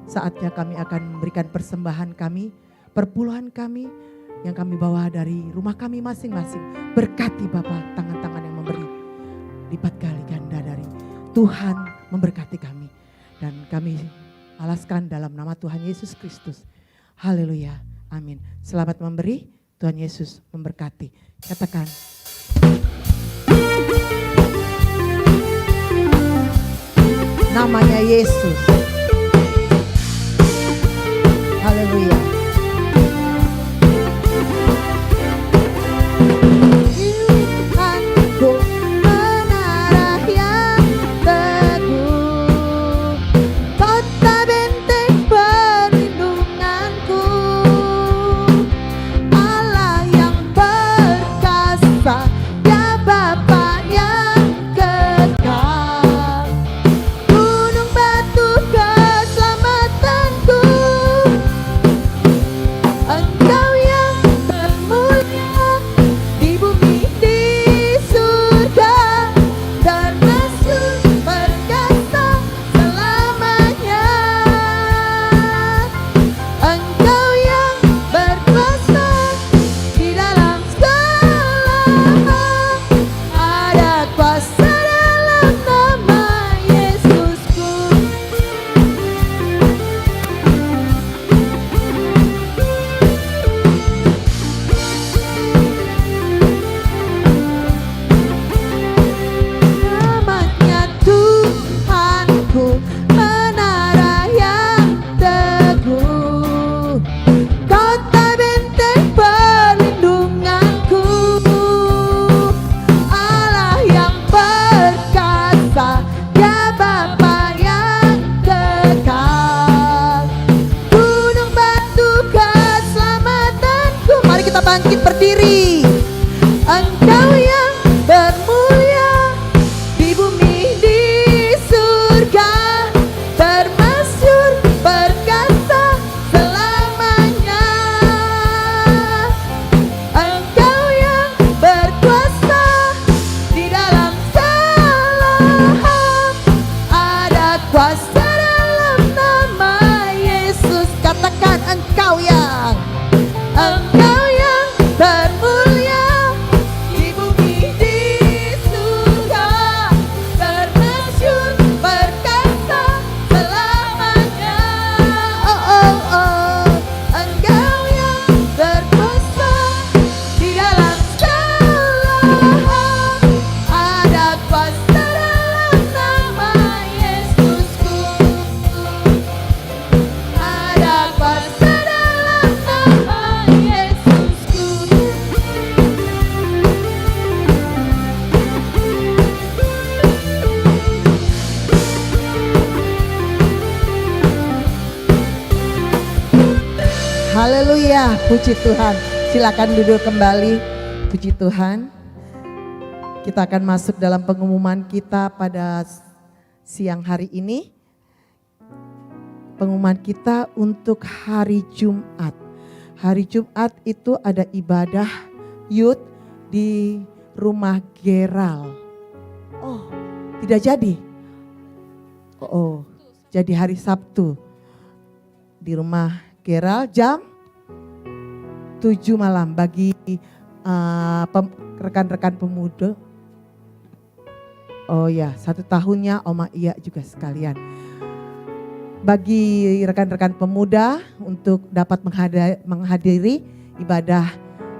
saatnya kami akan memberikan persembahan kami, perpuluhan kami yang kami bawa dari rumah kami masing-masing. Berkati Bapa tangan-tangan yang memberi lipat kali ganda dari Tuhan, memberkati kami. Dan kami alaskan dalam nama Tuhan Yesus Kristus. Haleluya. Amin. Selamat memberi, Tuhan Yesus memberkati. Katakan. Namanya Yesus. Haleluya. Tuhanku menara yang teguh, kota benteng perlindunganku, Allah yang perkasa, ya Bapa yang kekal, gunung batu keselamatanku, Engkau yang termulia di bumi di surga, termasyhur perkasa selamanya. Engkau yang berkuasa di dalam segala hal, ada kuasa dalam nama Yesusku. Namanya Tuhanku, menara yang teguh, kota benteng perlindunganku, Allah yang perkasa, ya Bapa yang kekal, gunung batu keselamatanku. Mari kita bangkit berdiri. Engkau yang bermulia di bumi di surga, termasyhur perkasa selamanya. Engkau yang berkuasa di dalam segala hal, ada kuasa dalam nama Yesus. Katakan engkau yang bermulia Haleluya, puji Tuhan. Silakan duduk kembali, puji Tuhan. Kita akan masuk dalam pengumuman kita pada siang hari ini. Pengumuman kita untuk hari Jumat. Hari Jumat itu ada ibadah youth di rumah Geral. Oh, tidak jadi. Oh, jadi hari Sabtu di rumah Geral jam 7 malam bagi rekan-rekan pemuda. Oh ya, 1 tahunnya Oma Iya juga sekalian. Bagi rekan-rekan pemuda untuk dapat menghadiri ibadah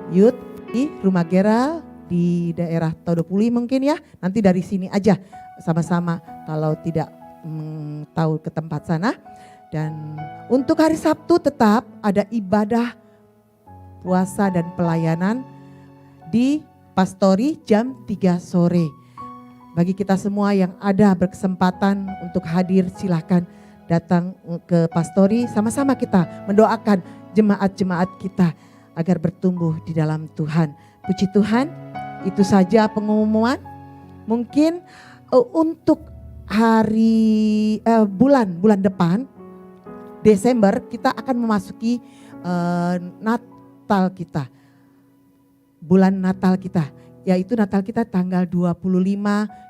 youth di rumah Geral di daerah Todopuli mungkin ya. Nanti dari sini aja sama-sama kalau tidak tahu ke tempat sana. Dan untuk hari Sabtu tetap ada ibadah puasa dan pelayanan di Pastori jam 3 sore. Bagi kita semua yang ada berkesempatan untuk hadir silahkan datang ke Pastori, sama-sama kita mendoakan jemaat-jemaat kita agar bertumbuh di dalam Tuhan. Puji Tuhan, itu saja pengumuman. Mungkin untuk hari bulan depan Desember kita akan memasuki Natal kita. Bulan Natal kita, yaitu Natal kita tanggal 25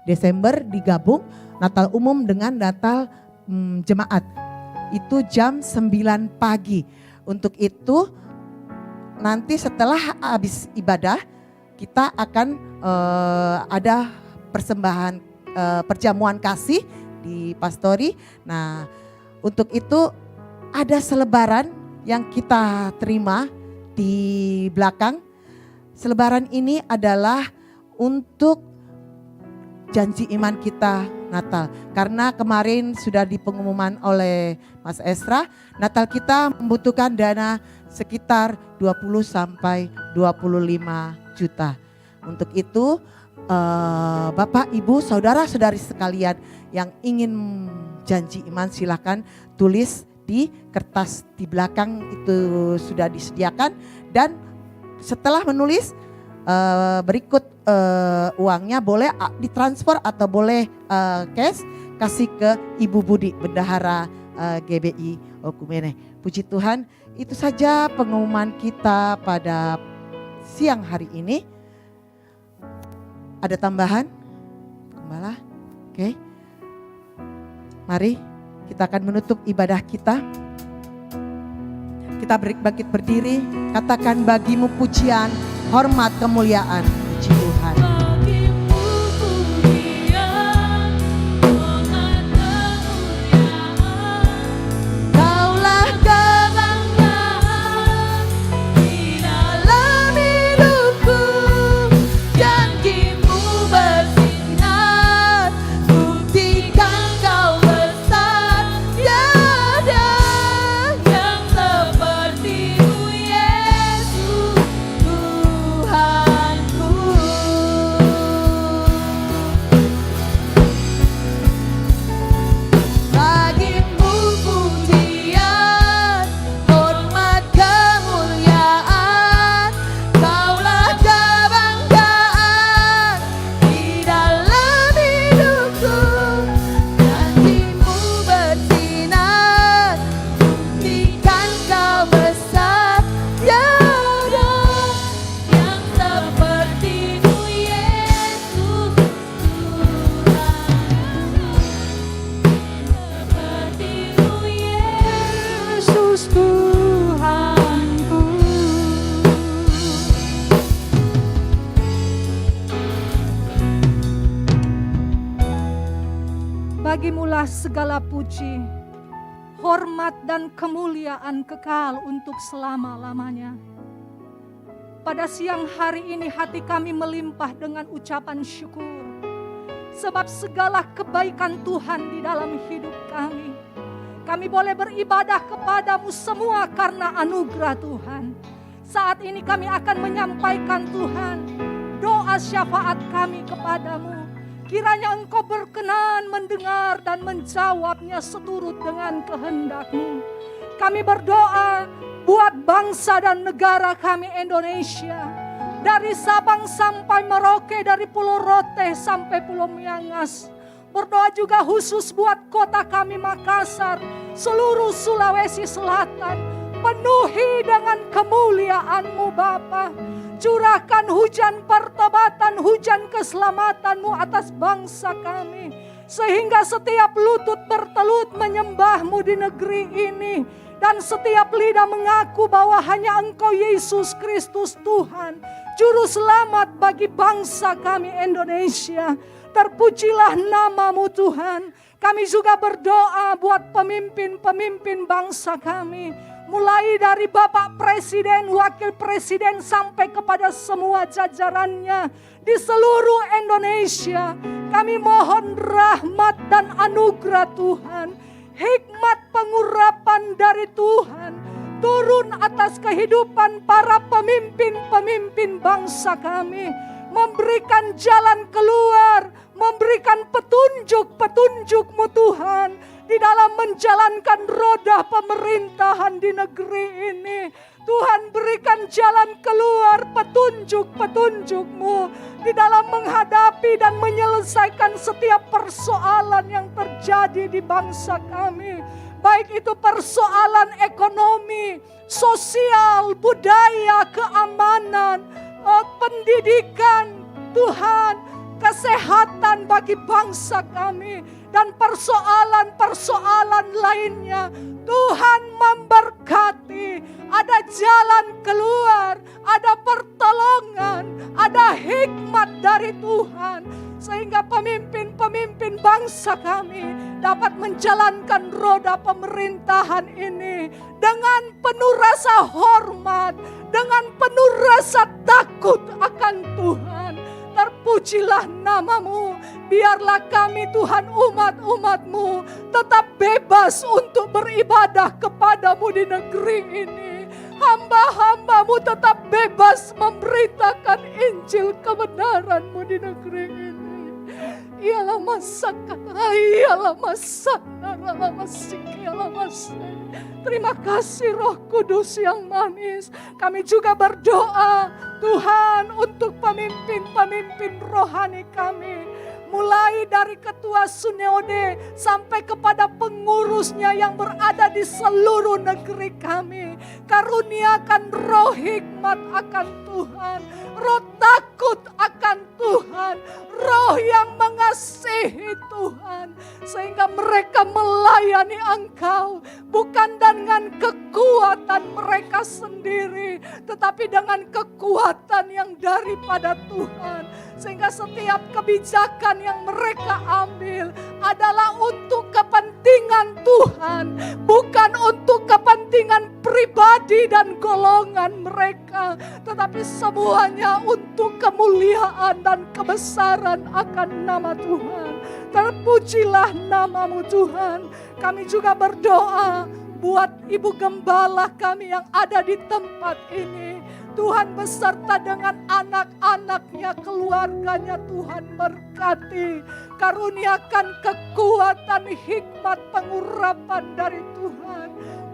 Desember digabung Natal umum dengan Natal jemaat. Itu jam 9 pagi. Untuk itu nanti setelah habis ibadah kita akan ada persembahan perjamuan kasih di Pastori. Nah, untuk itu ada selebaran yang kita terima di belakang. Selebaran ini adalah untuk janji iman kita Natal. Karena kemarin sudah dipengumuman oleh Mas Esra, Natal kita membutuhkan dana sekitar 20 sampai 25 juta. Untuk itu Bapak, Ibu, saudara-saudari sekalian yang ingin janji iman silakan tulis di kertas di belakang, itu sudah disediakan. Dan setelah menulis berikut uangnya boleh ditransfer atau boleh cash kasih ke Ibu Budi, Bendahara GBI Okumene. Puji Tuhan, itu saja pengumuman kita pada siang hari ini. Ada tambahan? Gembala? Oke. Mari kita akan menutup ibadah kita. Kita bangkit berdiri, katakan bagimu pujian, hormat, kemuliaan. Puji Tuhan. Bagimu pujian, hormat, kemuliaan. Kaulah Kebanggaan di dalam hidupku, janjimu bersinar, buktikan kau besar, tiada yang sepertimu Yesus Tuhanku. Bagimu pujian, hormat, kemuliaan, kaulah kebanggaan di dalam hidupku, janjimu bersinar, buktikan kau besar, tiada yang sepertimu Yesus sepertimu Yesus Tuhanku. Bagimulah segala puji, hormat dan kemuliaan kekal untuk selama-lamanya. Pada siang hari ini hati kami melimpah dengan ucapan syukur. Sebab segala kebaikan Tuhan di dalam hidup kami. Kami boleh beribadah kepadamu semua karena anugerah Tuhan. Saat ini kami akan menyampaikan Tuhan doa syafaat kami kepadamu. Kiranya Engkau berkenan mendengar dan menjawabnya seturut dengan kehendak-Mu. Kami berdoa, buat bangsa dan negara kami Indonesia. Dari Sabang sampai Merauke, dari Pulau Rote sampai Pulau Miangas. Berdoa juga khusus buat kota kami Makassar, seluruh Sulawesi Selatan. Penuhi dengan kemuliaan-Mu Bapa. Curahkan hujan pertobatan, hujan keselamatan-Mu atas bangsa kami. Sehingga setiap lutut bertelut menyembah-Mu di negeri ini. Dan setiap lidah mengaku bahwa hanya Engkau Yesus Kristus Tuhan, Juru Selamat bagi bangsa kami Indonesia. Terpujilah nama-Mu Tuhan. Kami juga berdoa buat pemimpin-pemimpin bangsa kami. Mulai dari Bapak Presiden, Wakil Presiden sampai kepada semua jajarannya di seluruh Indonesia. Kami mohon rahmat dan anugerah Tuhan. Hikmat pengurapan dari Tuhan turun atas kehidupan para pemimpin-pemimpin bangsa kami. Memberikan jalan keluar, memberikan petunjuk-petunjuk-Mu Tuhan di dalam menjalankan roda pemerintahan di negeri ini. Tuhan berikan jalan keluar, petunjuk-petunjuk-Mu di dalam menghadapi dan menyelesaikan setiap persoalan yang terjadi di bangsa kami. Baik itu persoalan ekonomi, sosial, budaya, keamanan, pendidikan, Tuhan, kesehatan bagi bangsa kami, dan persoalan-persoalan lainnya. Tuhan memberkati. Ada jalan keluar, ada pertolongan, ada hikmat dari Tuhan. Sehingga pemimpin-pemimpin bangsa kami dapat menjalankan roda pemerintahan ini dengan penuh rasa hormat, dengan penuh rasa takut akan Tuhan. Terpujilah nama-Mu. Biarlah kami Tuhan umat-umat-Mu tetap bebas untuk beribadah kepada-Mu di negeri ini. Hamba-hamba-Mu tetap bebas memberitakan Injil kebenaran-Mu di negeri ini. Ialah Terima kasih Roh Kudus yang manis. Kami juga berdoa Tuhan untuk pemimpin-pemimpin rohani kami. Mulai dari ketua Suneode sampai kepada pengurusnya yang berada di seluruh negeri kami. Karuniakan roh hikmat akan Tuhan, roh takut akan Tuhan, roh yang mengasihi Tuhan. Sehingga mereka melayani Engkau bukan dengan kekuatan mereka sendiri, tetapi dengan kekuatan yang daripada Tuhan. Sehingga setiap kebijakan yang mereka ambil adalah untuk kepentingan Tuhan, bukan untuk kepentingan pribadi dan golongan mereka, tetapi semuanya untuk kemuliaan dan kebesaran akan nama Tuhan. Terpujilah nama-Mu Tuhan. Kami juga berdoa buat Ibu Gembala kami yang ada di tempat ini. Tuhan beserta dengan anak-anaknya, keluarganya, Tuhan berkati. Karuniakan kekuatan, hikmat, pengurapan dari Tuhan.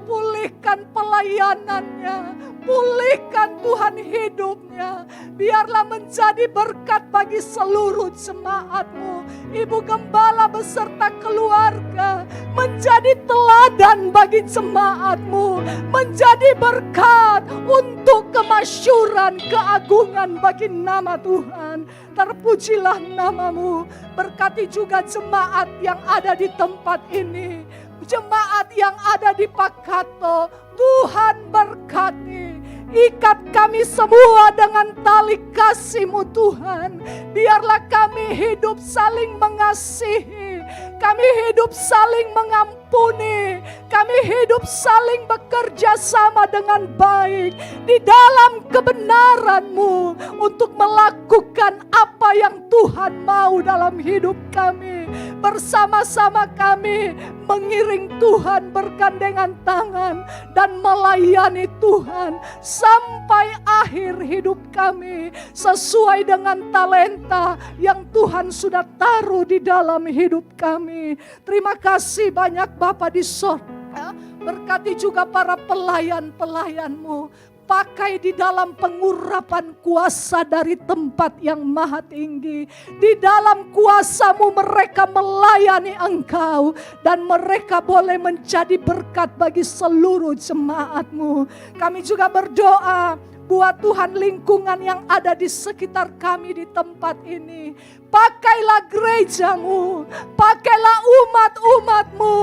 Pulihkan pelayanannya, pulihkan Tuhan hidupnya. Biarlah menjadi berkat bagi seluruh jemaat-Mu. Ibu Gembala beserta keluarga menjadi teladan bagi jemaat-Mu, menjadi berkat untuk kemasyuran, keagungan bagi nama Tuhan. Terpujilah nama-Mu. Berkati juga jemaat yang ada di tempat ini, jemaat yang ada di Pakato. Tuhan berkati. Ikat kami semua dengan tali kasih-Mu Tuhan. Biarlah kami hidup saling mengasihi. Kami hidup saling mengampuni. Kami hidup saling bekerja sama dengan baik di dalam kebenaran-Mu untuk melakukan apa yang Tuhan mau dalam hidup kami. Bersama-sama kami mengiring Tuhan, bergandengan tangan dan melayani Tuhan sampai akhir hidup kami sesuai dengan talenta yang Tuhan sudah taruh di dalam hidup kami. Terima kasih banyak Bapa di sorga. Berkati juga para pelayan-pelayan-Mu. Pakai di dalam pengurapan kuasa dari tempat yang maha tinggi. Di dalam kuasa-Mu mereka melayani Engkau. Dan mereka boleh menjadi berkat bagi seluruh jemaat-Mu. Kami juga berdoa buat Tuhan lingkungan yang ada di sekitar kami di tempat ini. Pakailah gereja-Mu, pakailah umat-umat-Mu,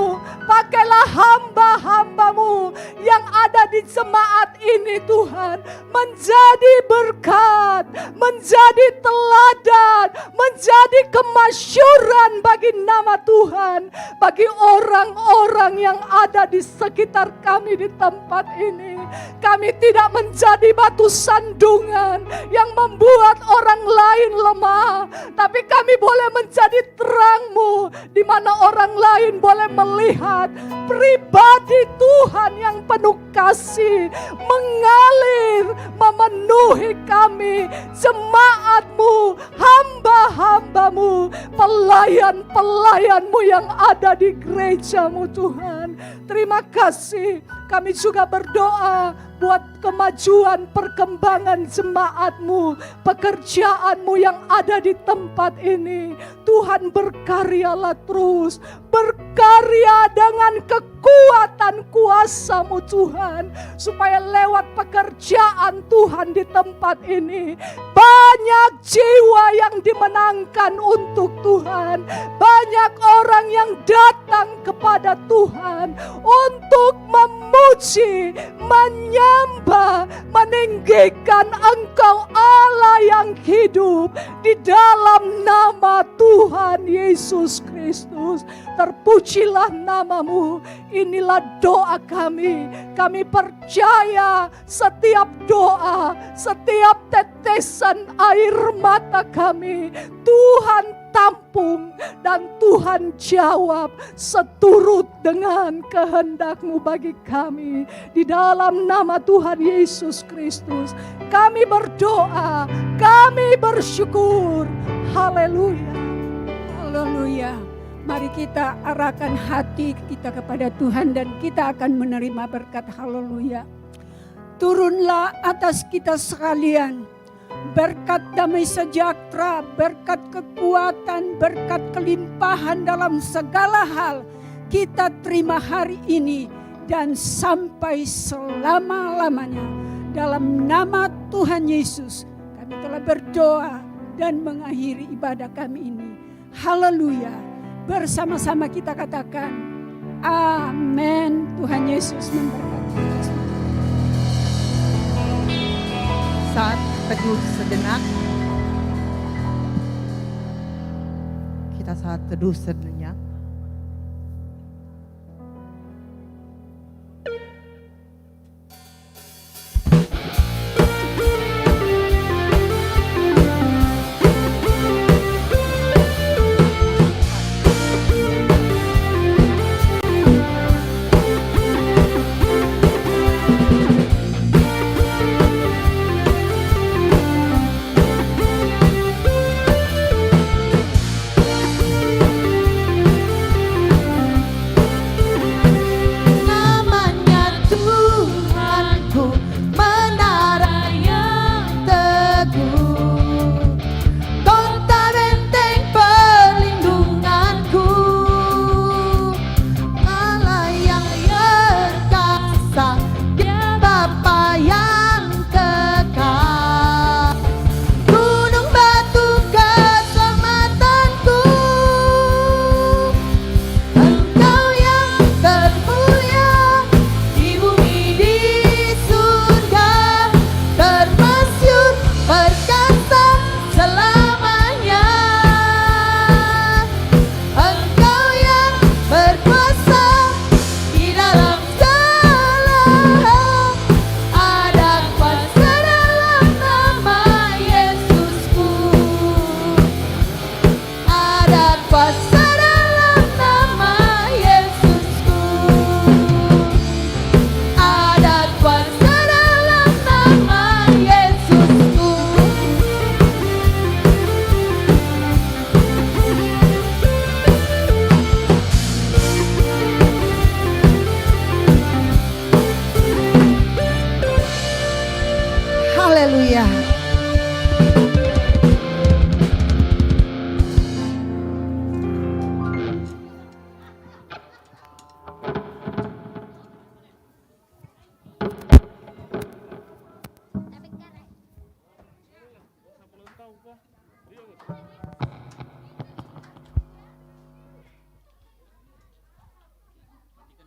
pakailah hamba-hamba-Mu yang ada di jemaat ini Tuhan. Menjadi berkat, menjadi teladan, menjadi kemasyuran bagi nama Tuhan. Bagi orang-orang yang ada di sekitar kami di tempat ini. Kami tidak menjadi batu sandungan yang membuat orang lain lemah. Tapi kami boleh menjadi terang-Mu di mana orang lain boleh melihat pribadi Tuhan yang penuh kasih mengalir memenuhi kami, jemaat-Mu, hamba-hamba-Mu, pelayan-pelayan-Mu yang ada di gereja-Mu Tuhan. Terima kasih. Kami juga berdoa buat kemajuan perkembangan jemaat-Mu, pekerjaan-Mu yang ada di tempat ini. Tuhan berkaryalah terus, berkarya dengan kekuatan kuasa-Mu Tuhan. Supaya lewat pekerjaan Tuhan di tempat ini, banyak jiwa yang dimenangkan untuk Tuhan. Banyak orang yang datang kepada Tuhan untuk memuji, menyembah, meninggikan Engkau Allah yang hidup di dalam nama Tuhan Yesus Kristus. Terpujilah nama-Mu. Inilah doa kami. Kami percaya setiap doa, setiap tetesan air mata kami Tuhan tampung dan Tuhan jawab seturut dengan kehendak-Mu bagi kami. Di dalam nama Tuhan Yesus Kristus kami berdoa, kami bersyukur. Haleluya. Haleluya. Mari kita arahkan hati kita kepada Tuhan dan kita akan menerima berkat. Haleluya. Turunlah atas kita sekalian berkat damai sejahtera, berkat kekuatan, berkat kelimpahan dalam segala hal. Kita terima hari ini dan sampai selama-lamanya. Dalam nama Tuhan Yesus kami telah berdoa dan mengakhiri ibadah kami ini. Haleluya. Bersama-sama kita katakan amin. Tuhan Yesus memberkati. Saat teduh sejenak. Kita saat teduh sejenak. Haleluya.